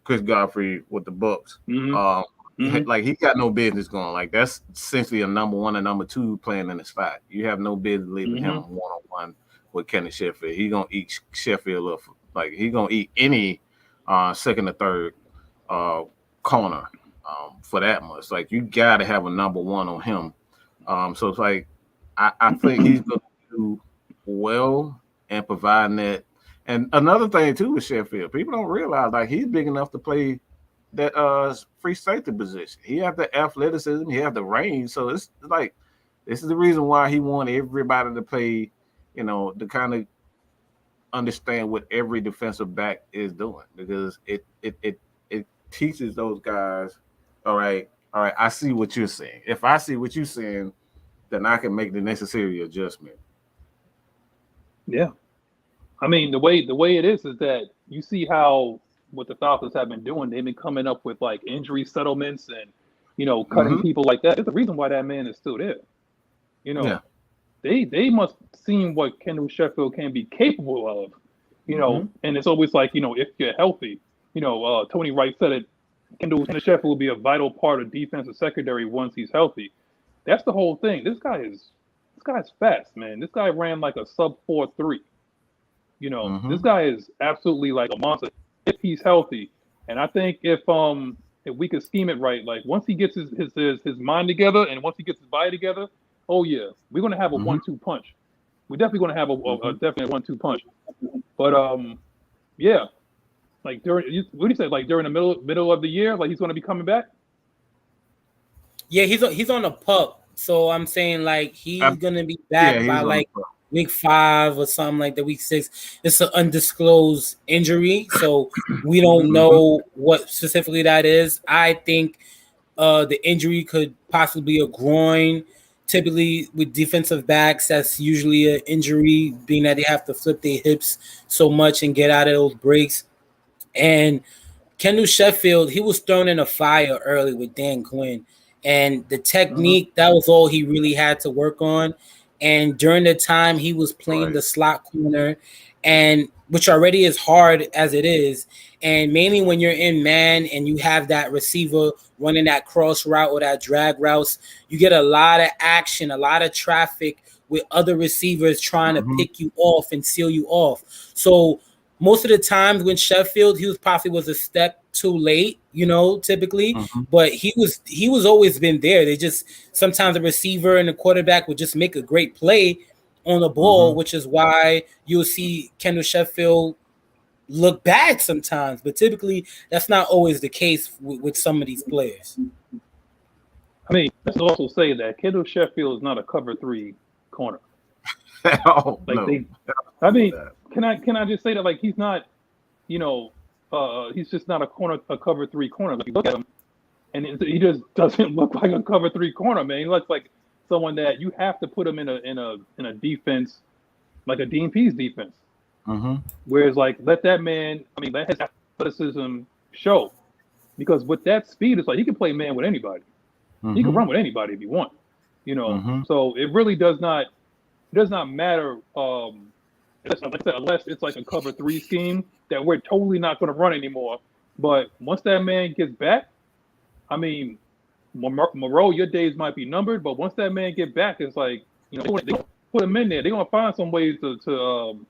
Chris Godfrey with the Bucks. Like, he got no business going. Like, that's essentially a number one and number two playing in the spot. You have no business leaving him one-on-one with Kenny Sheffield. He gonna eat Sheffield up. Like, he gonna eat any second or third corner for that much. Like, you gotta have a number one on him. So it's like I think he's gonna do well and providing that. And another thing too with Sheffield, people don't realize, like, he's big enough to play that free safety position. He has the athleticism, he has the range. So it's like, this is the reason why he wanted everybody to play, to kind of understand what every defensive back is doing, because it teaches those guys, all right, I see what you're saying. If I see what you're saying, then I can make the necessary adjustment. Yeah. I mean, the way it is that you see how what the Falcons have been doing, they've been coming up with like injury settlements and cutting people like that. There's a reason why that man is still there. They must seen what Kendall Sheffield can be capable of, and it's always like, if you're healthy, Tony Wright said it, Kendall Sheffield will be a vital part of defensive secondary once he's healthy. That's the whole thing. This guy's fast, man. This guy ran like a sub 4.3. This guy is absolutely like a monster if he's healthy. And I think if we could scheme it right, like once he gets his mind together and once he gets his body together, oh yeah, we're gonna have a 1-2 punch. We're definitely gonna have a definite 1-2 punch. But yeah, like what do you say? Like during the middle of the year, like he's gonna be coming back. Yeah, he's on a pup. So I'm saying like he's gonna be back by like week 5 or something like that, week 6. It's an undisclosed injury, so we don't know what specifically that is. I think the injury could possibly be a groin. Typically with defensive backs, that's usually an injury, being that they have to flip their hips so much and get out of those breaks. And Kendall Sheffield, he was thrown in a fire early with Dan Quinn. And the technique, that was all he really had to work on. And during the time he was playing the slot corner, and which already is hard as it is, and mainly when you're in man and you have that receiver running that cross route or that drag routes, you get a lot of action, a lot of traffic with other receivers trying to pick you off and seal you off. So most of the times when Sheffield, he was a step too late, typically, but he was always been there. They just sometimes the receiver and the quarterback would just make a great play on the ball, which is why you'll see Kendall Sheffield look bad sometimes, but typically that's not always the case with some of these players. I mean, let's also say that Kendall Sheffield is not a cover 3 corner. Can I just say that, like, he's not, he's just not a cover 3 corner. Like, you look at him, and he just doesn't look like a cover 3 corner, man. He looks like someone that you have to put him in a defense, like a Dean Pease defense. Whereas, like, let that man, let his athleticism show, because with that speed, it's like he can play man with anybody. He can run with anybody if you want, So it really does not matter. Like I said, unless it's like a cover 3 scheme that we're totally not going to run anymore. But once that man gets back, Moreau, your days might be numbered. But once that man get back, it's like, they put him in there. They're going to find some ways to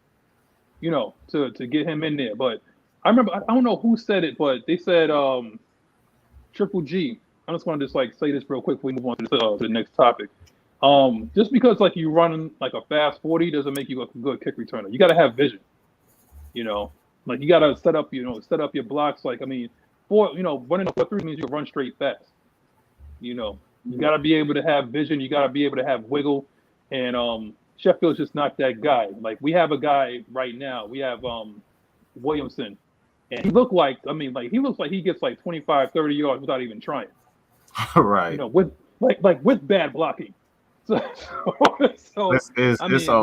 get him in there. But I remember, I don't know who said it, but they said Triple G. I just want to say this real quick before we move on to the next topic. Just because like you run like a fast 40 doesn't make you a good kick returner. You got to have vision, like you got to set up your blocks. Like, running a 4-3 means you run straight fast. You got to be able to have vision. You got to be able to have wiggle. And Sheffield's just not that guy. Like, we have a guy right now. We have Williamson, and he looks like he gets like 25, 30 yards without even trying. Right. With bad blocking. It's all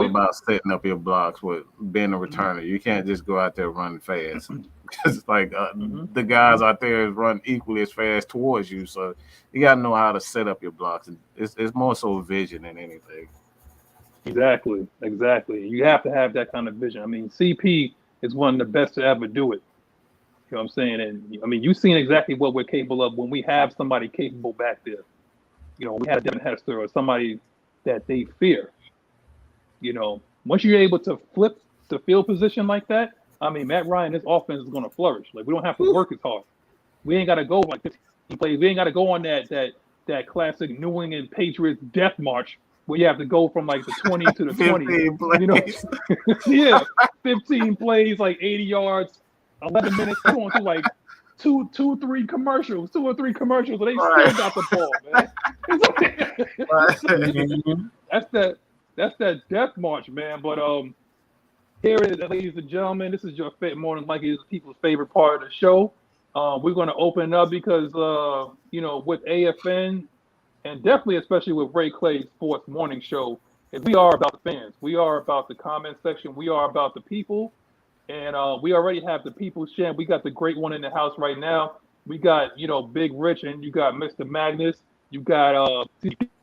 about setting up your blocks with being a returner. You can't just go out there running fast. It's like the guys out there run equally as fast towards you, so you got to know how to set up your blocks. And it's more so vision than anything. Exactly. You have to have that kind of vision. CP is one of the best to ever do it. You know what I'm saying? And you've seen exactly what we're capable of when we have somebody capable back there. We had a Devin Hester or somebody that they fear. Once you're able to flip the field position like that, Matt Ryan, this offense is going to flourish. Like, we don't have to work as hard. We ain't got to go like 15 plays. We ain't got to go on that classic New England Patriots death march where you have to go from like the 20 to the 20. Yeah, 15 plays, like 80 yards, 11 minutes, going through like two or three commercials, and they still got the ball, man. That's that death march, man. But here it is, ladies and gentlemen. This is your more than likely people's favorite part of the show. We're going to open up because with AFN and definitely especially with Ray Clay's Sports Morning Show, we are about the fans. We are about the comment section. We are about the people. And we already have the people's chant. We got the great one in the house right now. We got, Big Rich, and you got Mr. Magnus. You got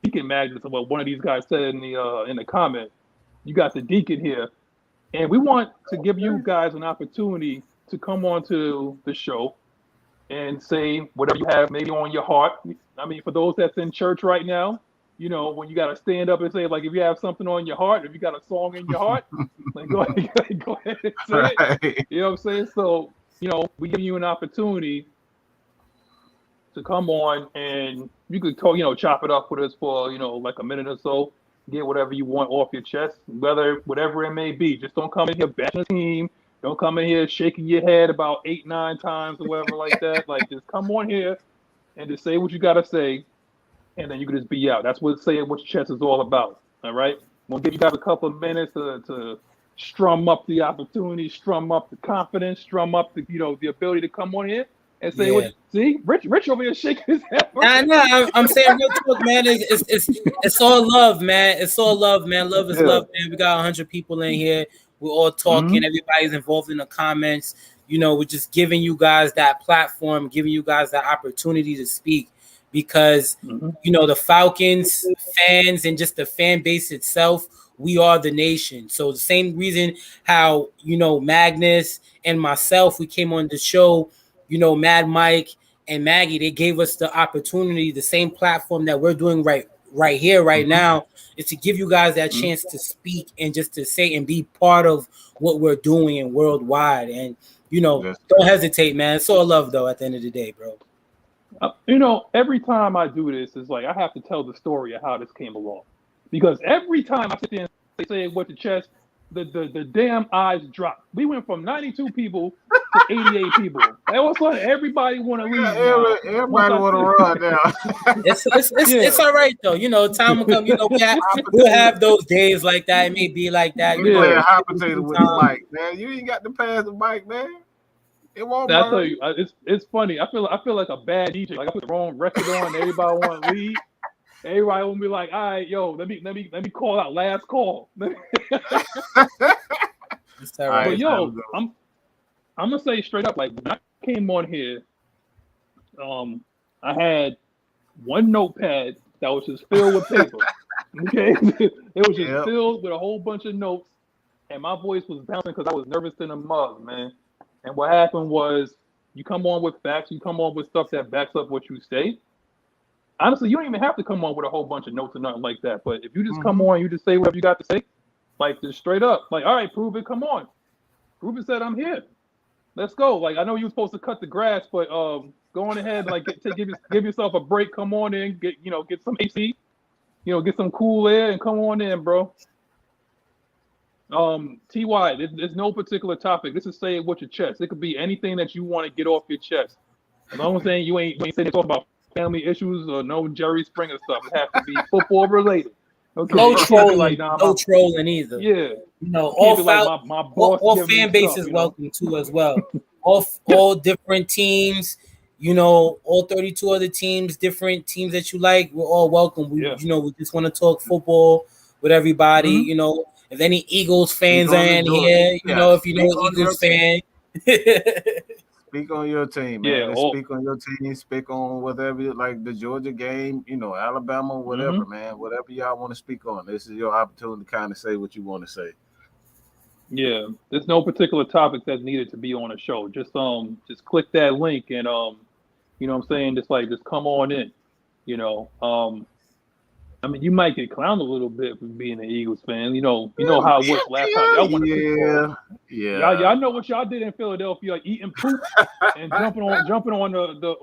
Deacon Magnus, what one of these guys said in the comment. You got the Deacon here. And we want to give you guys an opportunity to come on to the show and say whatever you have maybe on your heart. For those that's in church right now, when you got to stand up and say, like, if you have something on your heart, if you got a song in your heart, like, go ahead and say it. You know what I'm saying? So, we give you an opportunity to come on and you could talk, chop it up with us for, like a minute or so, get whatever you want off your chest, whatever it may be. Just don't come in here bashing the team. Don't come in here shaking your head about 8-9 times or whatever like that. Like, just come on here and just say what you got to say. And then you can just be out. That's what saying what your chest is all about. All right? We'll give you guys a couple of minutes to strum up the opportunity, strum up the confidence, strum up the the ability to come on here and say what. See, Rich over here shaking his head. I know. I'm saying real talk, man. It's all love, man. It's all love, man. Love is love, man. We got 100 people in here. We're all talking. Everybody's involved in the comments. we're just giving you guys that platform, giving you guys that opportunity to speak, because the Falcons fans and just the fan base itself, we are the nation. So the same reason how Magnus and myself, we came on the show, Mad Mike and Maggie, they gave us the opportunity, the same platform that we're doing right here, right now, is to give you guys that chance to speak and just to say and be part of what we're doing and worldwide. And don't hesitate, man. It's all love, though, at the end of the day, bro. Every time I do this, it's like I have to tell the story of how this came along, because every time I sit there and say it with the chest, the damn eyes drop. We went from 92 people to 88 people. And all of a sudden, everybody want to leave. Everybody want to run now. It's all right though. Time will come. We'll have those days like that. It may be like that. You play a hot potato with the mic, man. You ain't got to pass the mic, man. It won't. I tell you, it's funny. I feel like a bad DJ. Like I put the wrong record on. Everybody want to leave. Everybody will be like, all right, yo, let me call out last call. But yo, I'm gonna say straight up, like when I came on here, I had one notepad that was just filled with paper. Okay, it was just filled with a whole bunch of notes, and my voice was bouncing because I was nervous in a mug, man. And what happened was, you come on with facts, you come on with stuff that backs up what you say. Honestly, you don't even have to come on with a whole bunch of notes or nothing like that. But if you just come on, you just say whatever you got to say, like just straight up, like, all right, Prove It, come on. Prove It said, I'm here. Let's go. Like, I know you were supposed to cut the grass, but go on ahead, like give yourself a break. Come on in, get some AC, get some cool air and come on in, bro. TY, there's no particular topic. This is say it with your chest. It could be anything that you want to get off your chest. As long as you ain't sitting there talking about family issues or no Jerry Springer stuff. It has to be football related. Okay. No trolling, no trolling either. Yeah. All fan bases welcome too as well. all different teams, all 32 other teams, different teams that you like, we're all welcome. We just want to talk football with everybody. If any Eagles fans are in here, if you know an Eagles fan. Speak on your team, man. Speak on your team. Speak on whatever, like the Georgia game, Alabama, whatever, man. Whatever y'all want to speak on. This is your opportunity to kind of say what you want to say. Yeah, there's no particular topic that's needed to be on a show. Just click that link and you know what I'm saying? Just come on in. I mean, you might get clowned a little bit for being an Eagles fan. You know how it was last time. Y'all won the Super Bowl. Y'all know what y'all did in Philadelphia, like eating poop and jumping on the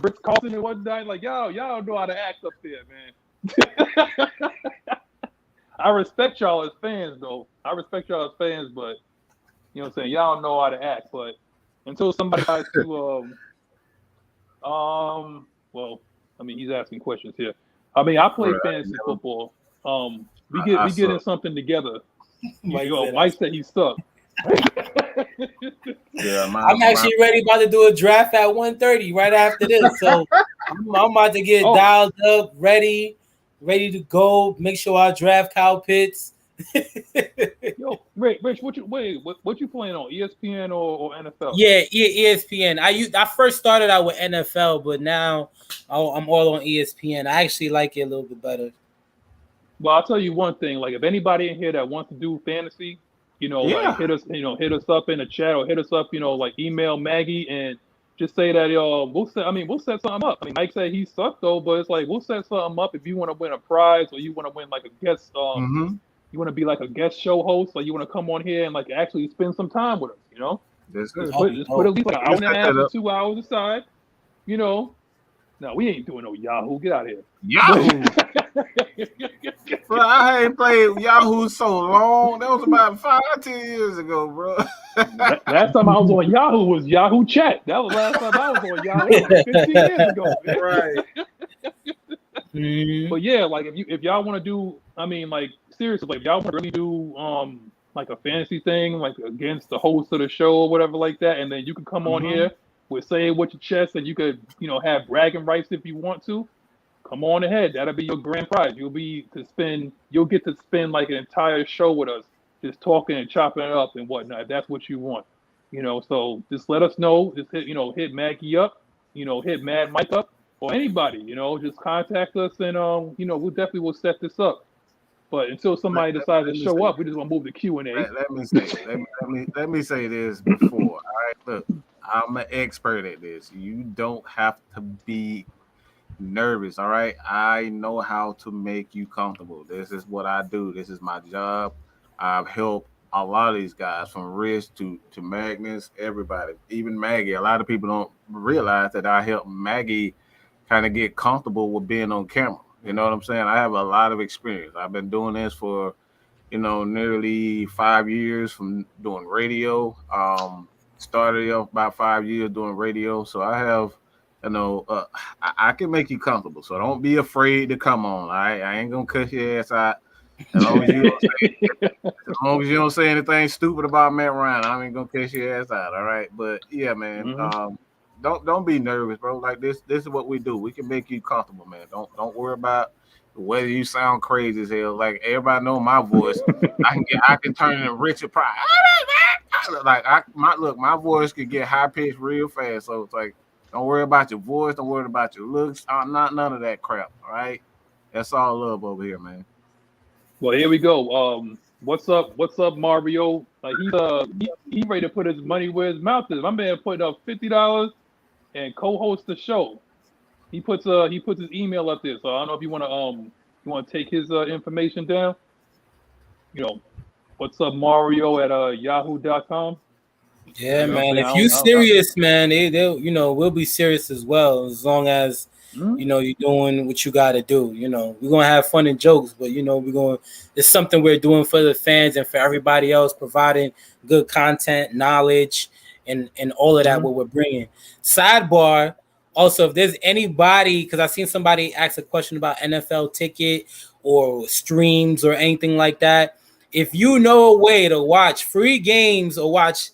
Ritz Carlton and whatnot. Like y'all know how to act up there, man. I respect y'all as fans, though. But you know what I'm saying? Y'all know how to act, but until somebody tries to well, I mean, he's asking questions here. I mean, I play fantasy football. We get in something together. Like, Mike said he sucked. I'm actually ready about to do a draft at 1:30 right after this. So I'm about to get dialed up, ready to go. Make sure I draft Kyle Pitts. Yo, Rich, what you playing on? ESPN or NFL? Yeah, ESPN. I first started out with NFL, but now I'm all on ESPN. I actually like it a little bit better. Well, I'll tell you one thing. Like, if anybody in here that wants to do fantasy, like hit us up in the chat or hit us up, like email Maggie and just say that we'll set something up. I mean, Mike said he sucked though, but it's like we'll set something up if you want to win a prize or you want to win like a guest. You want to be like a guest show host, or you want to come on here and like actually spend some time with us. Just put at least like an hour and a half to 2 hours aside. No, we ain't doing no Yahoo. Get out of here. Yahoo. Bro, I ain't played Yahoo so long. That was about 5-10 years ago, bro. Last time I was on Yahoo was Yahoo Chat. That was last time I was on Yahoo 15 years ago. Man. Right. But yeah, like if y'all want to do, I mean, like seriously, like if y'all want to really do like a fantasy thing, like against the host of the show or whatever like that, and then you can come on here with say it with your chest, and you could have bragging rights if you want to. Come on ahead. That'll be your grand prize. You'll get to spend like an entire show with us, just talking and chopping it up and whatnot. If that's what you want. So just let us know. Just hit Maggie up, hit Mad Mike up, or anybody, just contact us, and we definitely will set this up. But until somebody decides to show up, we just want to move the Q&A. Let me say this before. All right, look, I'm an expert at this. You don't have to be nervous. All right, I know how to make you comfortable. This is what I do. This is my job. I've helped a lot of these guys, from Rich to Magnus, everybody, even Maggie. A lot of people don't realize that I helped Maggie kind of get comfortable with being on camera. You know what I'm saying? I have a lot of experience. I've been doing this for, nearly 5 years from doing radio. Started off about 5 years doing radio. So I have, I can make you comfortable. So don't be afraid to come on. All right? I ain't going to cut your ass out. As long as you don't say anything stupid about Matt Ryan, I ain't going to cut your ass out. All right? But, yeah, man, Don't be nervous, bro. Like this is what we do. We can make you comfortable, man. Don't worry about whether you sound crazy as hell. Like everybody know my voice. I can turn into Richard Pryor. Like my voice can get high pitched real fast. So it's like, don't worry about your voice. Don't worry about your looks. Not none of that crap. All right, that's all love over here, man. Well, here we go. What's up, Mario? Like he's ready to put his money where his mouth is. My man put up $50 and co-host the show. He puts his email up there. So I don't know if you want to take his information down. What's up, Mario at yahoo.com. Yeah, man. If you serious, man, they'll we'll be serious as well, as long as you're doing what you got to do. We're gonna have fun and jokes, but it's something we're doing for the fans and for everybody else, providing good content, knowledge, and all of that what we're bringing. Sidebar. Also, if there's anybody, because I seen somebody ask a question about NFL ticket or streams or anything like that. If you know a way to watch free games or watch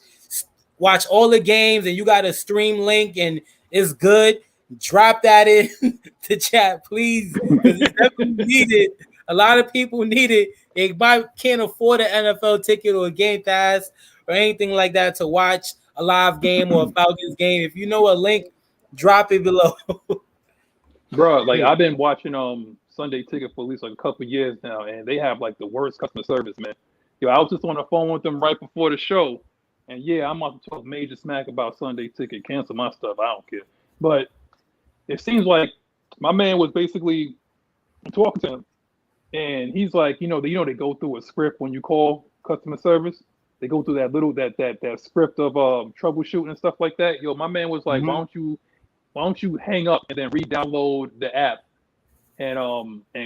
all the games and you got a stream link and it's good, drop that in the chat, please, because it's definitely needed. A lot of people need it. They can't afford an NFL ticket or a game pass or anything like that to watch a live game or a Falcons game. If you know a link, drop it below. Bro, like I've been watching Sunday Ticket for at least like a couple years now, and they have like the worst customer service, man. I was just on the phone with them right before the show, and yeah, I'm about to talk major smack about Sunday Ticket, cancel my stuff, I don't care. But it seems like my man was basically talking to him, and he's like, they go through a script when you call customer service. They go through that script of troubleshooting and stuff like that. My man was like, why don't you hang up and then re-download the app and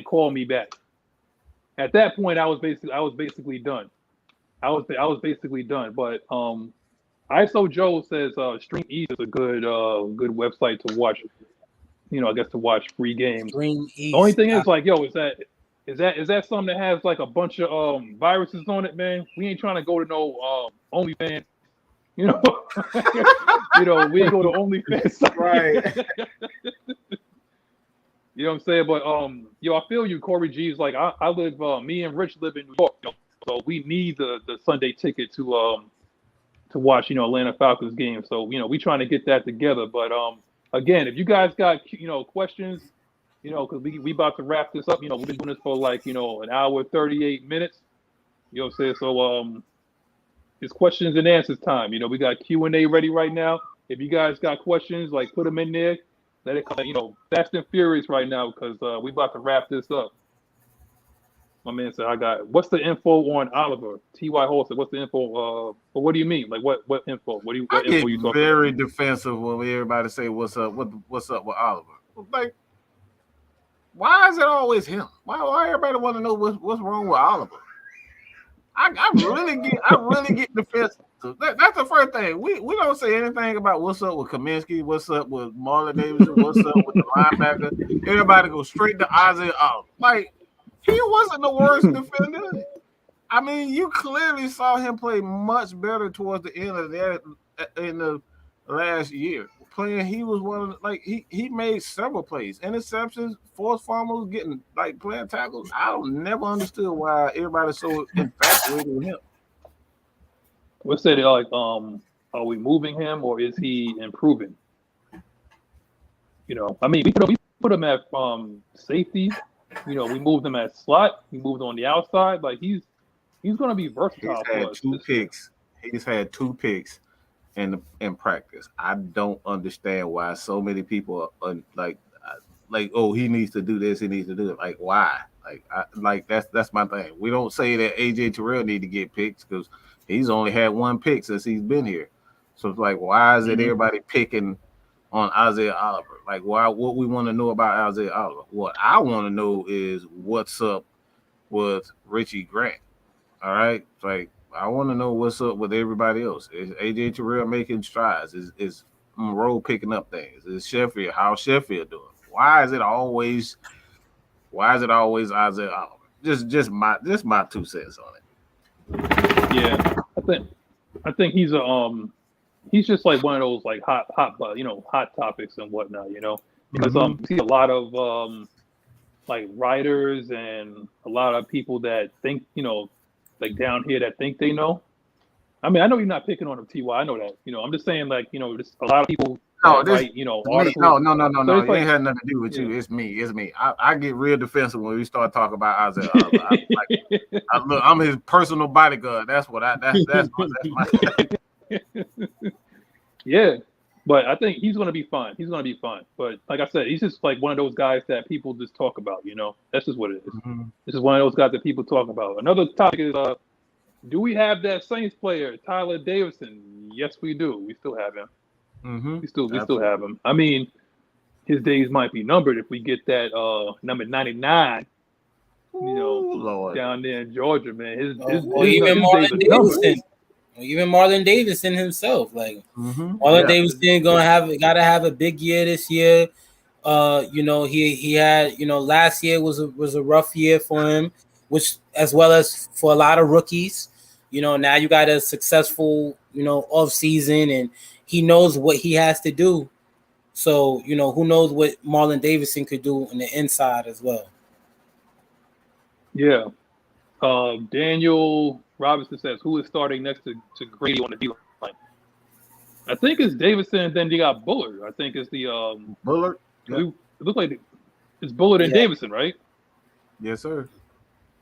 call me back. At that point, I was basically done. I was basically done. But ISO Joe says Stream East is a good website to watch. I guess to watch free games. Stream East. The only thing is like, is that something that has like a bunch of viruses on it, man? We ain't trying to go to no OnlyFans. We go to OnlyFans. Right. You know what I'm saying? But I feel you, Corey G's like I live me and Rich live in New York, so we need the Sunday Ticket to watch, Atlanta Falcons games. So, we trying to get that together. But again, if you guys got questions, because we about to wrap this up, we've been doing this for like, an hour 38 minutes. You know what I'm saying? So it's questions and answers time. We got Q&A ready right now. If you guys got questions, like put them in there. Let it come, fast and furious right now, because we about to wrap this up. My man said, what's the info on Oliver? T.Y. Hall said, what's the info? But what do you mean? Like what info? What info you talking very about? defensive when everybody say what's up with Oliver. Like, why is it always him? Why everybody want to know what's wrong with Oliver? I really get defensive. That's the first thing. We don't say anything about what's up with Kaminsky, what's up with Marlon Davidson, what's up with the linebacker. Everybody goes straight to Isaiah Oliver. Like, he wasn't the worst defender. I mean, you clearly saw him play much better towards the end of that in the last year. Playing, he was one of he made several plays, interceptions, forced fumbles, getting playing tackles. I never understood why everybody's so infatuated with him. What's that? Like Are we moving him or is he improving? I mean, we put him at safety. We moved him at slot. We moved on the outside. Like he's going to be versatile. He's had two picks in practice. I don't understand why so many people are like, oh, he needs to do this. He needs to do it. Like, why? That's my thing. We don't say that AJ Terrell need to get picks because he's only had one pick since he's been here. So it's like, why is it everybody picking on Isaiah Oliver? Like, why? What we want to know about Isaiah Oliver? What I want to know is what's up with Richie Grant. All right, like I want to know what's up with everybody else. Is AJ Terrell making strides? Is Monroe picking up things? Is Sheffield? How's Sheffield doing? Why is it always Isaiah Oliver? Just my 2 cents on it. Yeah, I think he's he's just like one of those like hot topics and whatnot, because you see a lot of like writers and a lot of people that think, like down here that think they know. I mean, I know you're not picking on him, TY. I know that. I'm just saying, like, just a lot of people. Articles. No. It ain't had nothing to do with you. It's me. I get real defensive when we start talking about Isaiah Oliver. I'm his personal bodyguard. That's my. Yeah, but I think he's going to be fine. But like I said, he's just like one of those guys that people just talk about. That's just what it is. This is one of those guys that people talk about. Another topic is, do we have that Saints player, Tyler Davison? Yes, we do. We still have him. We still have him. I mean, his days might be numbered if we get that number 99. Down there in Georgia, man. His even Marlon Davidson. Even Marlon Davidson himself, like Marlon Davidson gotta have a big year this year. He had last year was a rough year for him, which as well as for a lot of rookies. Now you got a successful off season and he knows what he has to do. So who knows what Marlon Davidson could do on the inside as well. Yeah, Daniel Robinson says, who is starting next to Grady on the D line? I think it's Davidson, and then you got Bullard. I think it's the Bullard. Yeah. It looks like it's Bullard and Davidson, right? Yes, sir.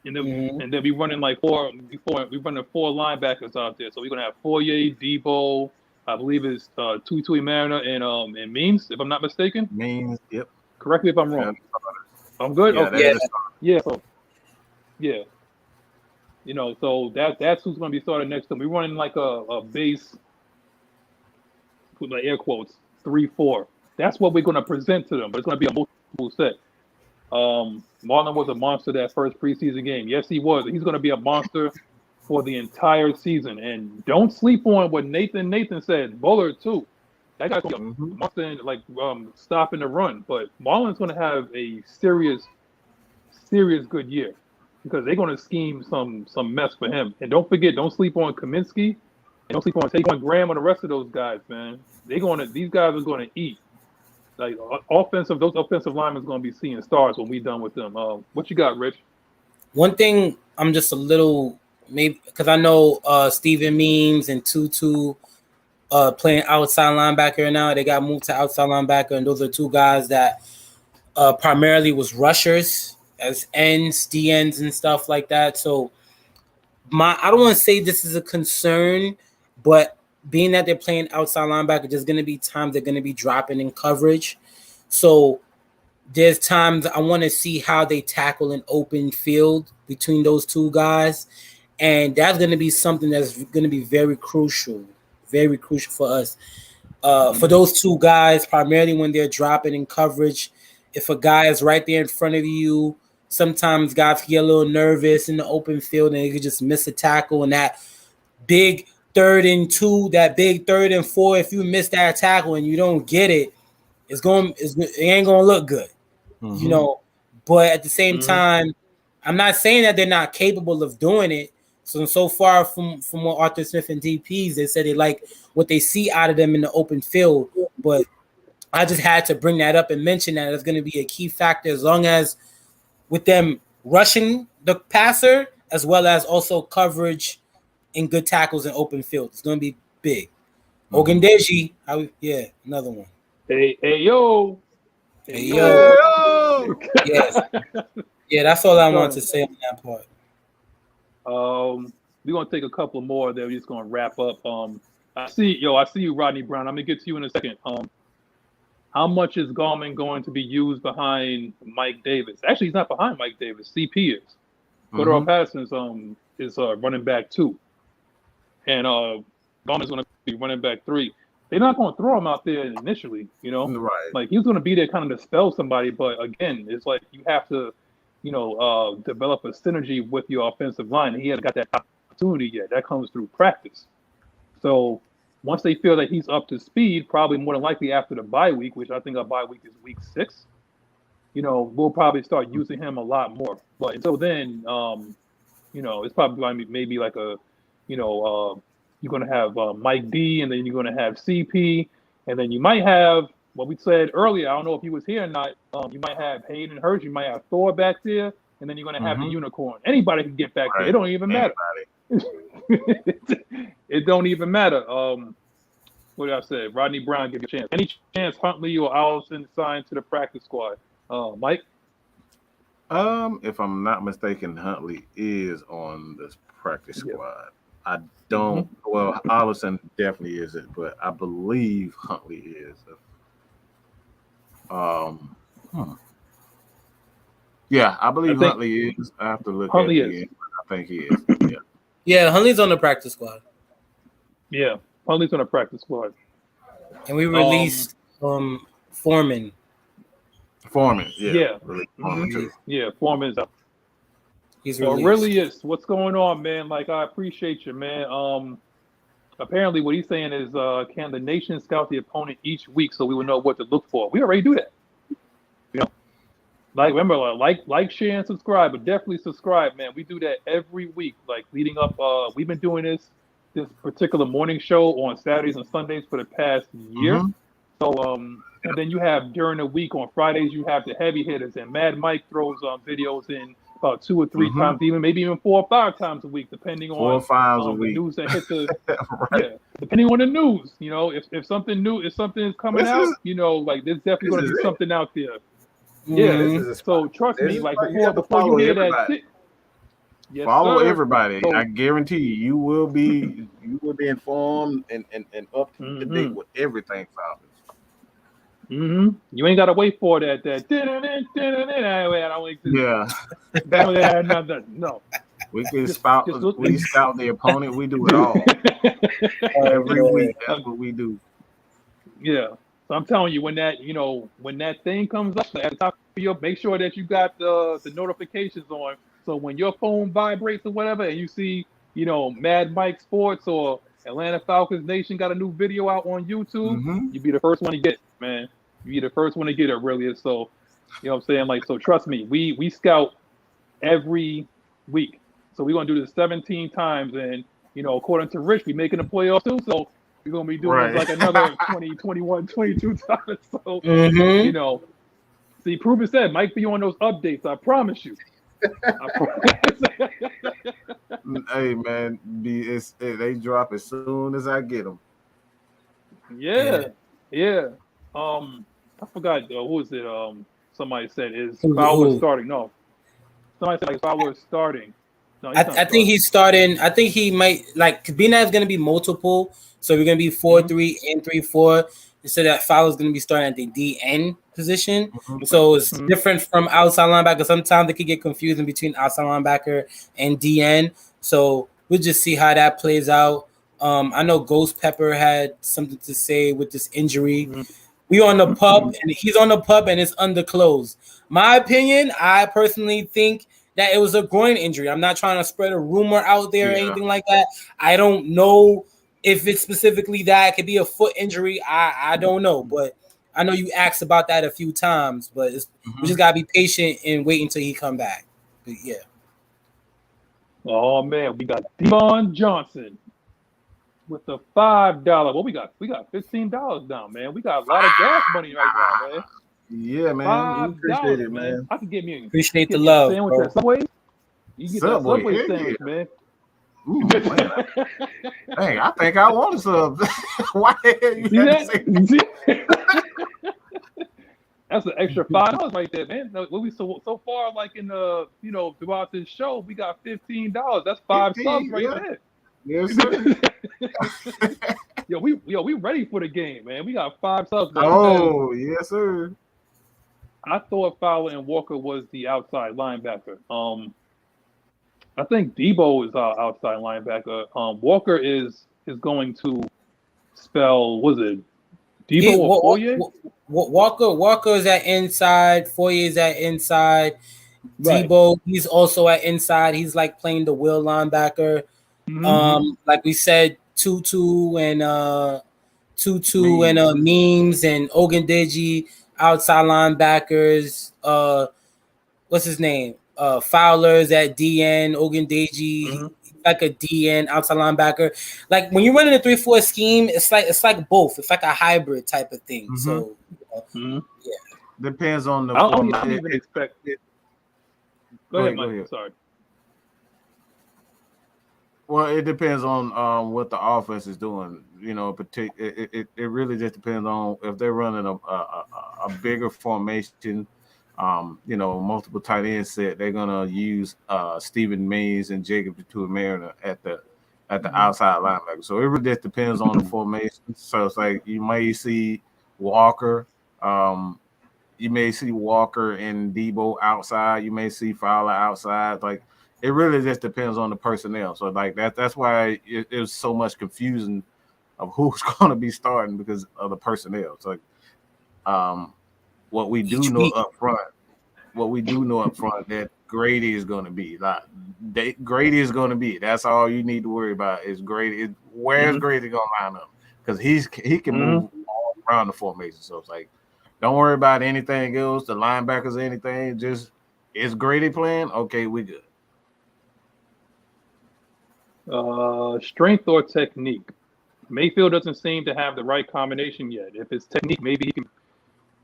And then we running like four linebackers out there. So we're gonna have Foye, Debo, I believe it's Tui Mariner and Means, if I'm not mistaken. Means, yep. Correct me if I'm wrong. I'm good. Yeah. So that's who's going to be starting next to him. We're running like a base, with like air quotes, 3-4. That's what we're going to present to them, but it's going to be a multiple set. Marlon was a monster that first preseason game. Yes, he was. He's going to be a monster for the entire season. And don't sleep on what Nathan said. Bullard too. That guy's going to be a monster and like stopping the run. But Marlon's going to have a serious good year, because they're going to scheme some mess for him. And don't sleep on Kaminsky, and don't sleep on Taquan Graham and the rest of those guys, man. These guys are going to eat. Like those offensive linemen are going to be seeing stars when we're done with them. What you got, Rich? One thing I'm just a little maybe because I know Steven Means and Tutu playing outside linebacker now. They got moved to outside linebacker, and those are two guys that primarily was rushers as ends, DNs, and stuff like that. So I don't want to say this is a concern, but being that they're playing outside linebacker, there's going to be times they're going to be dropping in coverage. So there's times I want to see how they tackle an open field between those two guys. And that's going to be something that's going to be very crucial for us. For those two guys, primarily when they're dropping in coverage, if a guy is right there in front of you, sometimes guys get a little nervous in the open field and they could just miss a tackle. And that big 3rd and 2, that big 3rd and 4, if you miss that tackle and you don't get it, it ain't going to look good, But at the same time, I'm not saying that they're not capable of doing it. So far from what Arthur Smith and DPs, they said they like what they see out of them in the open field. But I just had to bring that up and mention that it's going to be a key factor, as long as with them rushing the passer as well as also coverage and good tackles in open field. It's going to be big. Ogundeji, yeah, another one. Hey yo. Yes. Yeah, that's all I want to say on that part. We're gonna take a couple more. Then we're just gonna wrap up. I see you, Rodney Brown. I'm gonna get to you in a second. How much is Gallman going to be used behind Mike Davis? Actually, he's not behind Mike Davis. CP is. Cordero Patterson is running back 2, and Gallman's going to be running back 3. They're not going to throw him out there initially, Right. Like he's going to be there kind of to spell somebody, but again, it's like you have to, develop a synergy with your offensive line. He hasn't got that opportunity yet. That comes through practice. So once they feel that he's up to speed, probably more than likely after the bye week, which I think our bye week is week 6, we'll probably start using him a lot more. But until then, it's probably maybe like a, you're going to have Mike D, and then you're going to have CP, and then you might have what we said earlier. I don't know if he was here or not. You might have Hayden Hurst, you might have Thor back there, and then you're going to have the Unicorn. Anybody can get back there. It don't even matter. It don't even matter. What did I say? Rodney Brown, give you a chance. Any chance Huntley or Allison signed to the practice squad? Mike? If I'm not mistaken, Huntley is on this practice squad. I don't. Well, Allison definitely isn't, but I believe Huntley is. Yeah, I believe Huntley is. I have to look Huntley at it again. I think he is. Yeah. Yeah, Huntley's on the practice squad. Yeah, Huntley's on the practice squad. And we released Foreman. Foreman, yeah. Foreman too. Yeah, Foreman's up. He's released. Well, really is. What's going on, man? Like, I appreciate you, man. Apparently what he's saying is, can the nation scout the opponent each week so we will know what to look for? We already do that. Like, remember, like, share, and subscribe, but definitely subscribe, man. We do that every week, like leading up. We've been doing this particular morning show on Saturdays and Sundays for the past year. So, and then you have during the week on Fridays, you have the heavy hitters, and Mad Mike throws videos in about 2 or 3 times, maybe even 4 or 5 times a week, depending on 4 or 5 a the week. news that hit the depending on the news. If something new, if something is coming out, like there's definitely going to be something out there. Yeah, so trust me, like before you hear that, follow everybody. So, I guarantee you will be informed and up to date with everything Falcons. You ain't gotta wait for that. No. We can scout the opponent. We do it all every week. That's what we do. Yeah. So I'm telling you, when that thing comes up at the top of your, make sure that you got the notifications on. So when your phone vibrates or whatever, and you see, Mad Mike Sports or Atlanta Falcons Nation got a new video out on YouTube, you be the first one to get it, man. You be the first one to get it, really. So, what I'm saying? Like, so trust me, we scout every week. So we're gonna do this 17 times, and according to Rich, we making the playoffs too. So we're going to be doing this like another 20, 21, 22 times. So, see, Proven said, Mike be on those updates. I promise you. Hey, man, they drop as soon as I get them. Yeah. I forgot, who was it? Somebody said, is Fowler starting? No. Somebody said, like, Fowler is starting. No, I think he's starting. I think he might, like, Kabina is going to be multiple. So we're going to be 4-3 and 3-4. Instead of Fowler's going to be starting at the DN position. So it's different from outside linebacker. Sometimes they could get confusing between outside linebacker and DN. So we'll just see how that plays out. I know Ghost Pepper had something to say with this injury. We on the pub, and he's on the pub, and it's underclosed. My opinion, I personally think that it was a groin injury. I'm not trying to spread a rumor out there or anything like that. I don't know if it's specifically that. It could be a foot injury. I don't know, but I know you asked about that a few times, but we just got to be patient and wait until he come back. But yeah. Oh, man, we got Devon Johnson with the $5. What we got? We got $15 down, man. We got a lot of gas money right now, man. Yeah, man. We appreciate it, man. I can get me appreciate the love, sandwich at Subway. You get Subway that Subway sandwich, man. Ooh, man. Dang, I think I want some. Why the hell you had to say that? That's an extra $5 right there, man. We so far, like in the throughout this show, we got $15. That's 5 subs right there. Yes, sir. Yo, we ready for the game, man. We got 5 subs. Oh, yes, sir. I thought Fowler and Walker was the outside linebacker. I think Debo is our outside linebacker. Walker is going to spell, was it Debo or Foye? Walker is at inside. Foye is at inside. Right. Debo, he's also at inside. He's like playing the will linebacker. Mm-hmm. Like we said, Tutu and Memes and Ogundeji outside linebackers. What's his name? Fowler's at DN. Ogundeji, like a DN outside linebacker. Like when you're running a 3-4 scheme, it's like both. It's like a hybrid type of thing. Mm-hmm. So Mm-hmm. yeah, depends on the. I don't even expect it. Go ahead, Mike. Go ahead. Sorry. Well, it depends on what the offense is doing. It really just depends on if they're running a bigger formation. Multiple tight end set. They're gonna use Stephen Mays and Jacob Tuamara at the outside linebacker. So it really just depends on the formation. So it's like you may see Walker. You may see Walker and Debo outside. You may see Fowler outside. Like it really just depends on the personnel. So like that's why there's so much confusion of who's going to be starting because of the personnel. So what we do know up front that Grady is going to be Grady is going to be. That's all you need to worry about is Grady. Where's Grady going to line up? Because he can move all around the formation. So it's like, don't worry about anything else, the linebackers or anything. Just is Grady playing? Okay, we good. Strength or technique? Mayfield doesn't seem to have the right combination yet. If it's technique, maybe he can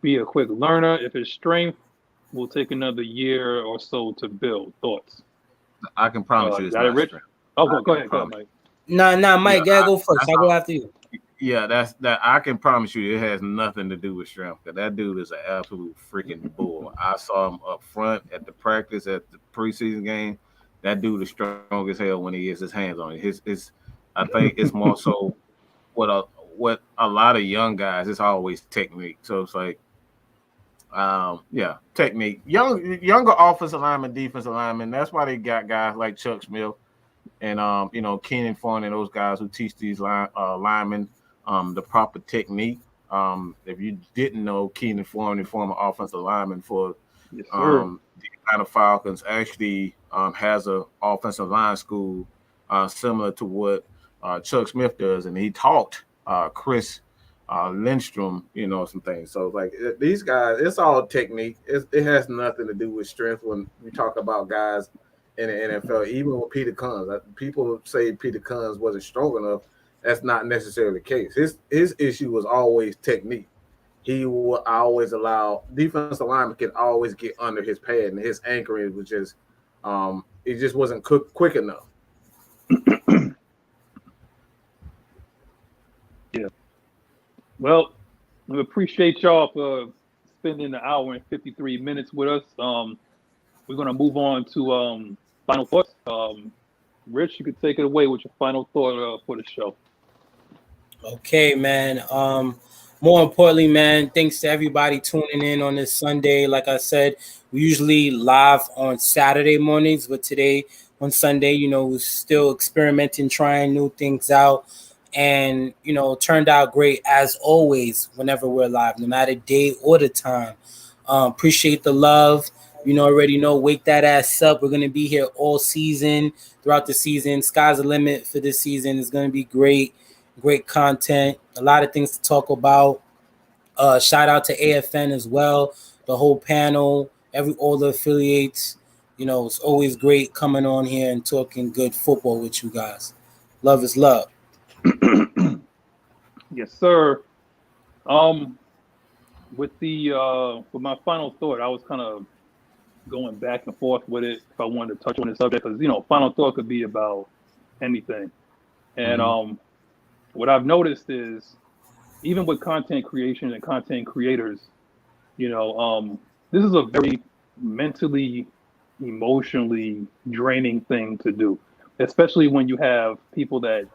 be a quick learner. If it's strength, we'll take another year or so to build. Thoughts? I can promise you it's not Rich? strength. Oh, go ahead, Mike. Nah, Mike, gotta go first. I'll go after you. Yeah, that's that. I can promise you, it has nothing to do with strength. Because that dude is an absolute freaking bull. I saw him up front at the practice at the preseason game. That dude is strong as hell when he gets his hands on it. I think it's more so what a lot of young guys. It's always technique. So it's like, technique. Younger offensive lineman, defensive lineman. That's why they got guys like Chuck Smith and Keenan Foreman and those guys who teach these linemen the proper technique. If you didn't know, Keenan Foreman, former offensive lineman for the Atlanta Falcons, actually has an offensive line school similar to what Chuck Smith does, and he taught Chris Lindstrom, some things. So like these guys, it's all technique. It has nothing to do with strength when we talk about guys in the NFL. Even with Peter Kunz, people say Peter Kunz wasn't strong enough. That's not necessarily the case. His issue was always technique. He will always allow defensive linemen can always get under his pad, and his anchoring was just it just wasn't quick enough. Yeah. Well, we appreciate y'all for spending an hour and 53 minutes with us. We're gonna move on to final thoughts. Rich, you could take it away with your final thought for the show. Okay, man. More importantly, man, thanks to everybody tuning in on this Sunday. Like I said, we usually live on Saturday mornings, but today on Sunday, we're still experimenting, trying new things out, and turned out great as always whenever we're live, no matter day or the time. Appreciate the love. Already know, wake that ass up. We're going to be here all season, throughout the season. Sky's the limit for this season. It's going to be great content, a lot of things to talk about. Shout out to AFN as well, the whole panel, all the affiliates. It's always great coming on here and talking good football with you guys. Love is love. Yes, sir. With my final thought, I was kind of going back and forth with it if I wanted to touch on the subject, because final thought could be about anything. And what I've noticed is even with content creation and content creators, this is a very mentally, emotionally draining thing to do, especially when you have people that,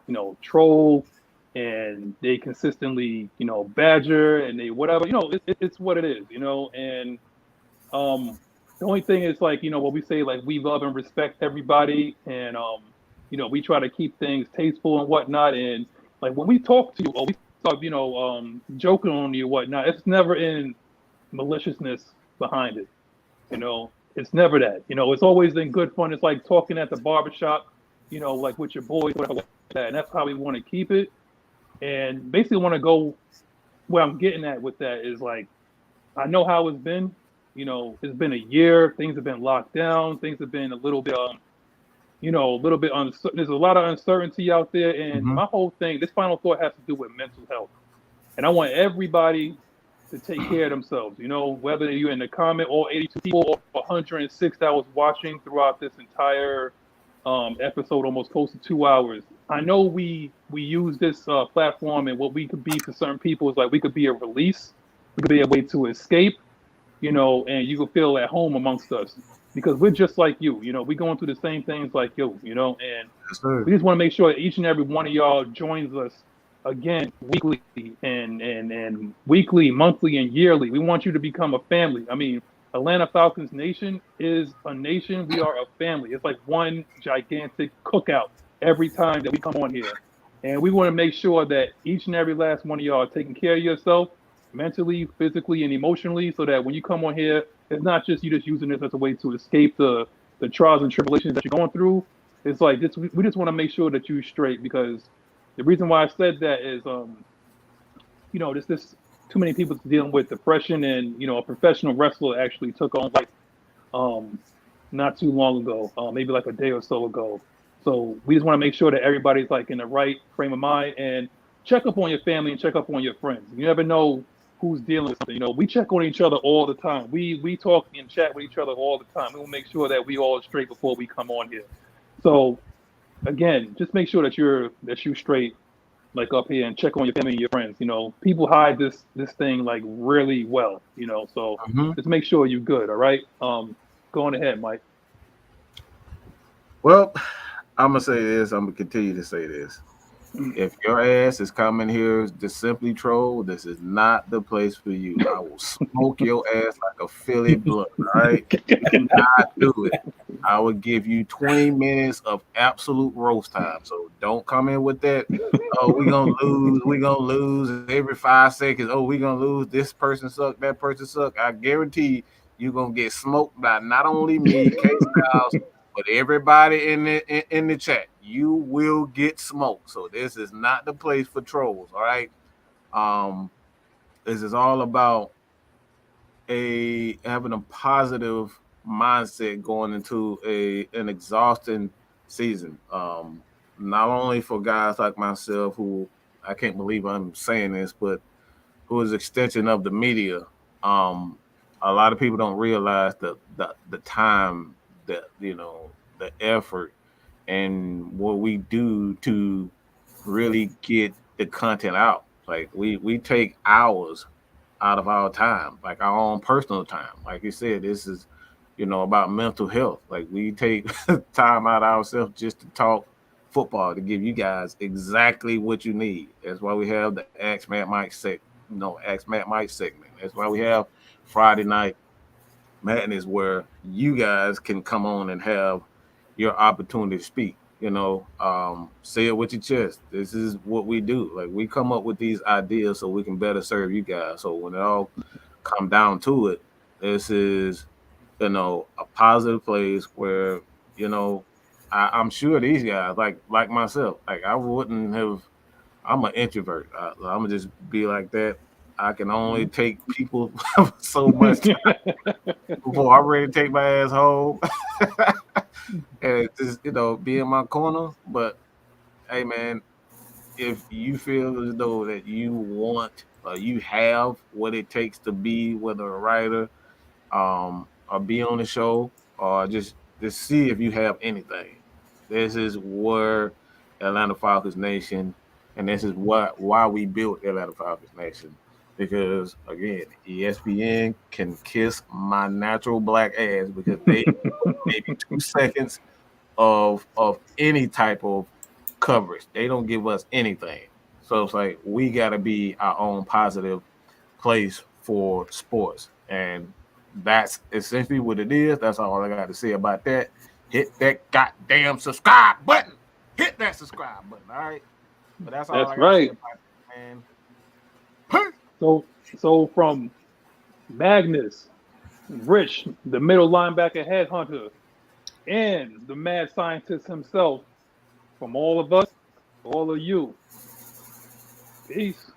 troll and they consistently, badger and they whatever, it's what it is, and the only thing is like, what we say, like we love and respect everybody and, we try to keep things tasteful and whatnot. And like when we talk to you or we start, joking on you and whatnot, it's never in maliciousness behind it. It's never that. It's always in good fun. It's like talking at the barbershop, like with your boys, whatever like that. And that's how we want to keep it. And basically want to go where I'm getting at with that is like, I know how it's been. It's been a year. Things have been locked down. Things have been a little bit, uncertain. There's a lot of uncertainty out there. And my whole thing, this final thought has to do with mental health. And I want everybody to take care of themselves, whether you're in the comment, all 82 people or 106 that was watching throughout this entire episode, almost close to 2 hours. I know we use this platform, and what we could be for certain people is like we could be a release, we could be a way to escape, and you can feel at home amongst us because we're just like you, we're going through the same things like you, and we just want to make sure that each and every one of y'all joins us again weekly and weekly, monthly, and yearly. We want you to become a family. I mean, Atlanta Falcons Nation is a nation. We are a family. It's like one gigantic cookout every time that we come on here. And we want to make sure that each and every last one of y'all are taking care of yourself mentally, physically, and emotionally so that when you come on here, it's not just you just using this as a way to escape the trials and tribulations that you're going through. It's like this, we just want to make sure that you're straight because the reason why I said that is, this too many people dealing with depression and, a professional wrestler actually took on life not too long ago, maybe like a day or so ago. So we just want to make sure that everybody's like in the right frame of mind and check up on your family and check up on your friends. You never know who's dealing with something. We check on each other all the time. We talk and chat with each other all the time. We will make sure that we all are straight before we come on here. So again, just make sure that you're straight, like up here, and check on your family and your friends. People hide this thing like really well. So just make sure you're good. All right. Go on ahead, Mike. Well, I'm gonna say this. I'm gonna continue to say this. If your ass is coming here to simply troll, this is not the place for you. I will smoke your ass like a Philly blunt. All right, do not do it. I will give you 20 minutes of absolute roast time. So don't come in with that. Oh, we're gonna lose. We're gonna lose every 5 seconds. Oh, we're gonna lose. This person suck. That person suck. I guarantee you're gonna get smoked by not only me, K-Styles, but everybody in the chat. You will get smoked. So this is not the place for trolls. All right. This is all about having a positive mindset going into an exhausting season. Not only for guys like myself, who I can't believe I'm saying this, but who is extension of the media. A lot of people don't realize the time that the effort and what we do to really get the content out. Like we take hours out of our time, like our own personal time. Like you said, this is, about mental health. Like we take time out ourselves just to talk football, to give you guys exactly what you need. That's why we have the ASKMADMIKE segment. That's why we have Friday Night Madness, where you guys can come on and have your opportunity to speak. Say it with your chest. This is what we do. Like we come up with these ideas so we can better serve you guys. So when it all come down to it, this is, a positive place where, I'm sure these guys, like myself, like I wouldn't have. I'm an introvert. I'm gonna just be like that. I can only take people so much time before I'm ready to take my ass home and just, be in my corner. But hey, man, if you feel as though that you want or you have what it takes to be, whether a writer, or be on the show, or just see if you have anything, this is where Atlanta Falcons Nation, and this is why we built Atlanta Falcons Nation. Because again, ESPN can kiss my natural black ass because they maybe 2 seconds of any type of coverage. They don't give us anything. So it's like we gotta be our own positive place for sports. And that's essentially what it is. That's all I got to say about that. Hit that goddamn subscribe button. Hit that subscribe button, all right? But that's all I got to say about that, man. So from Magnus, Rich, the middle linebacker headhunter, and the mad scientist himself, from all of us, all of you, peace.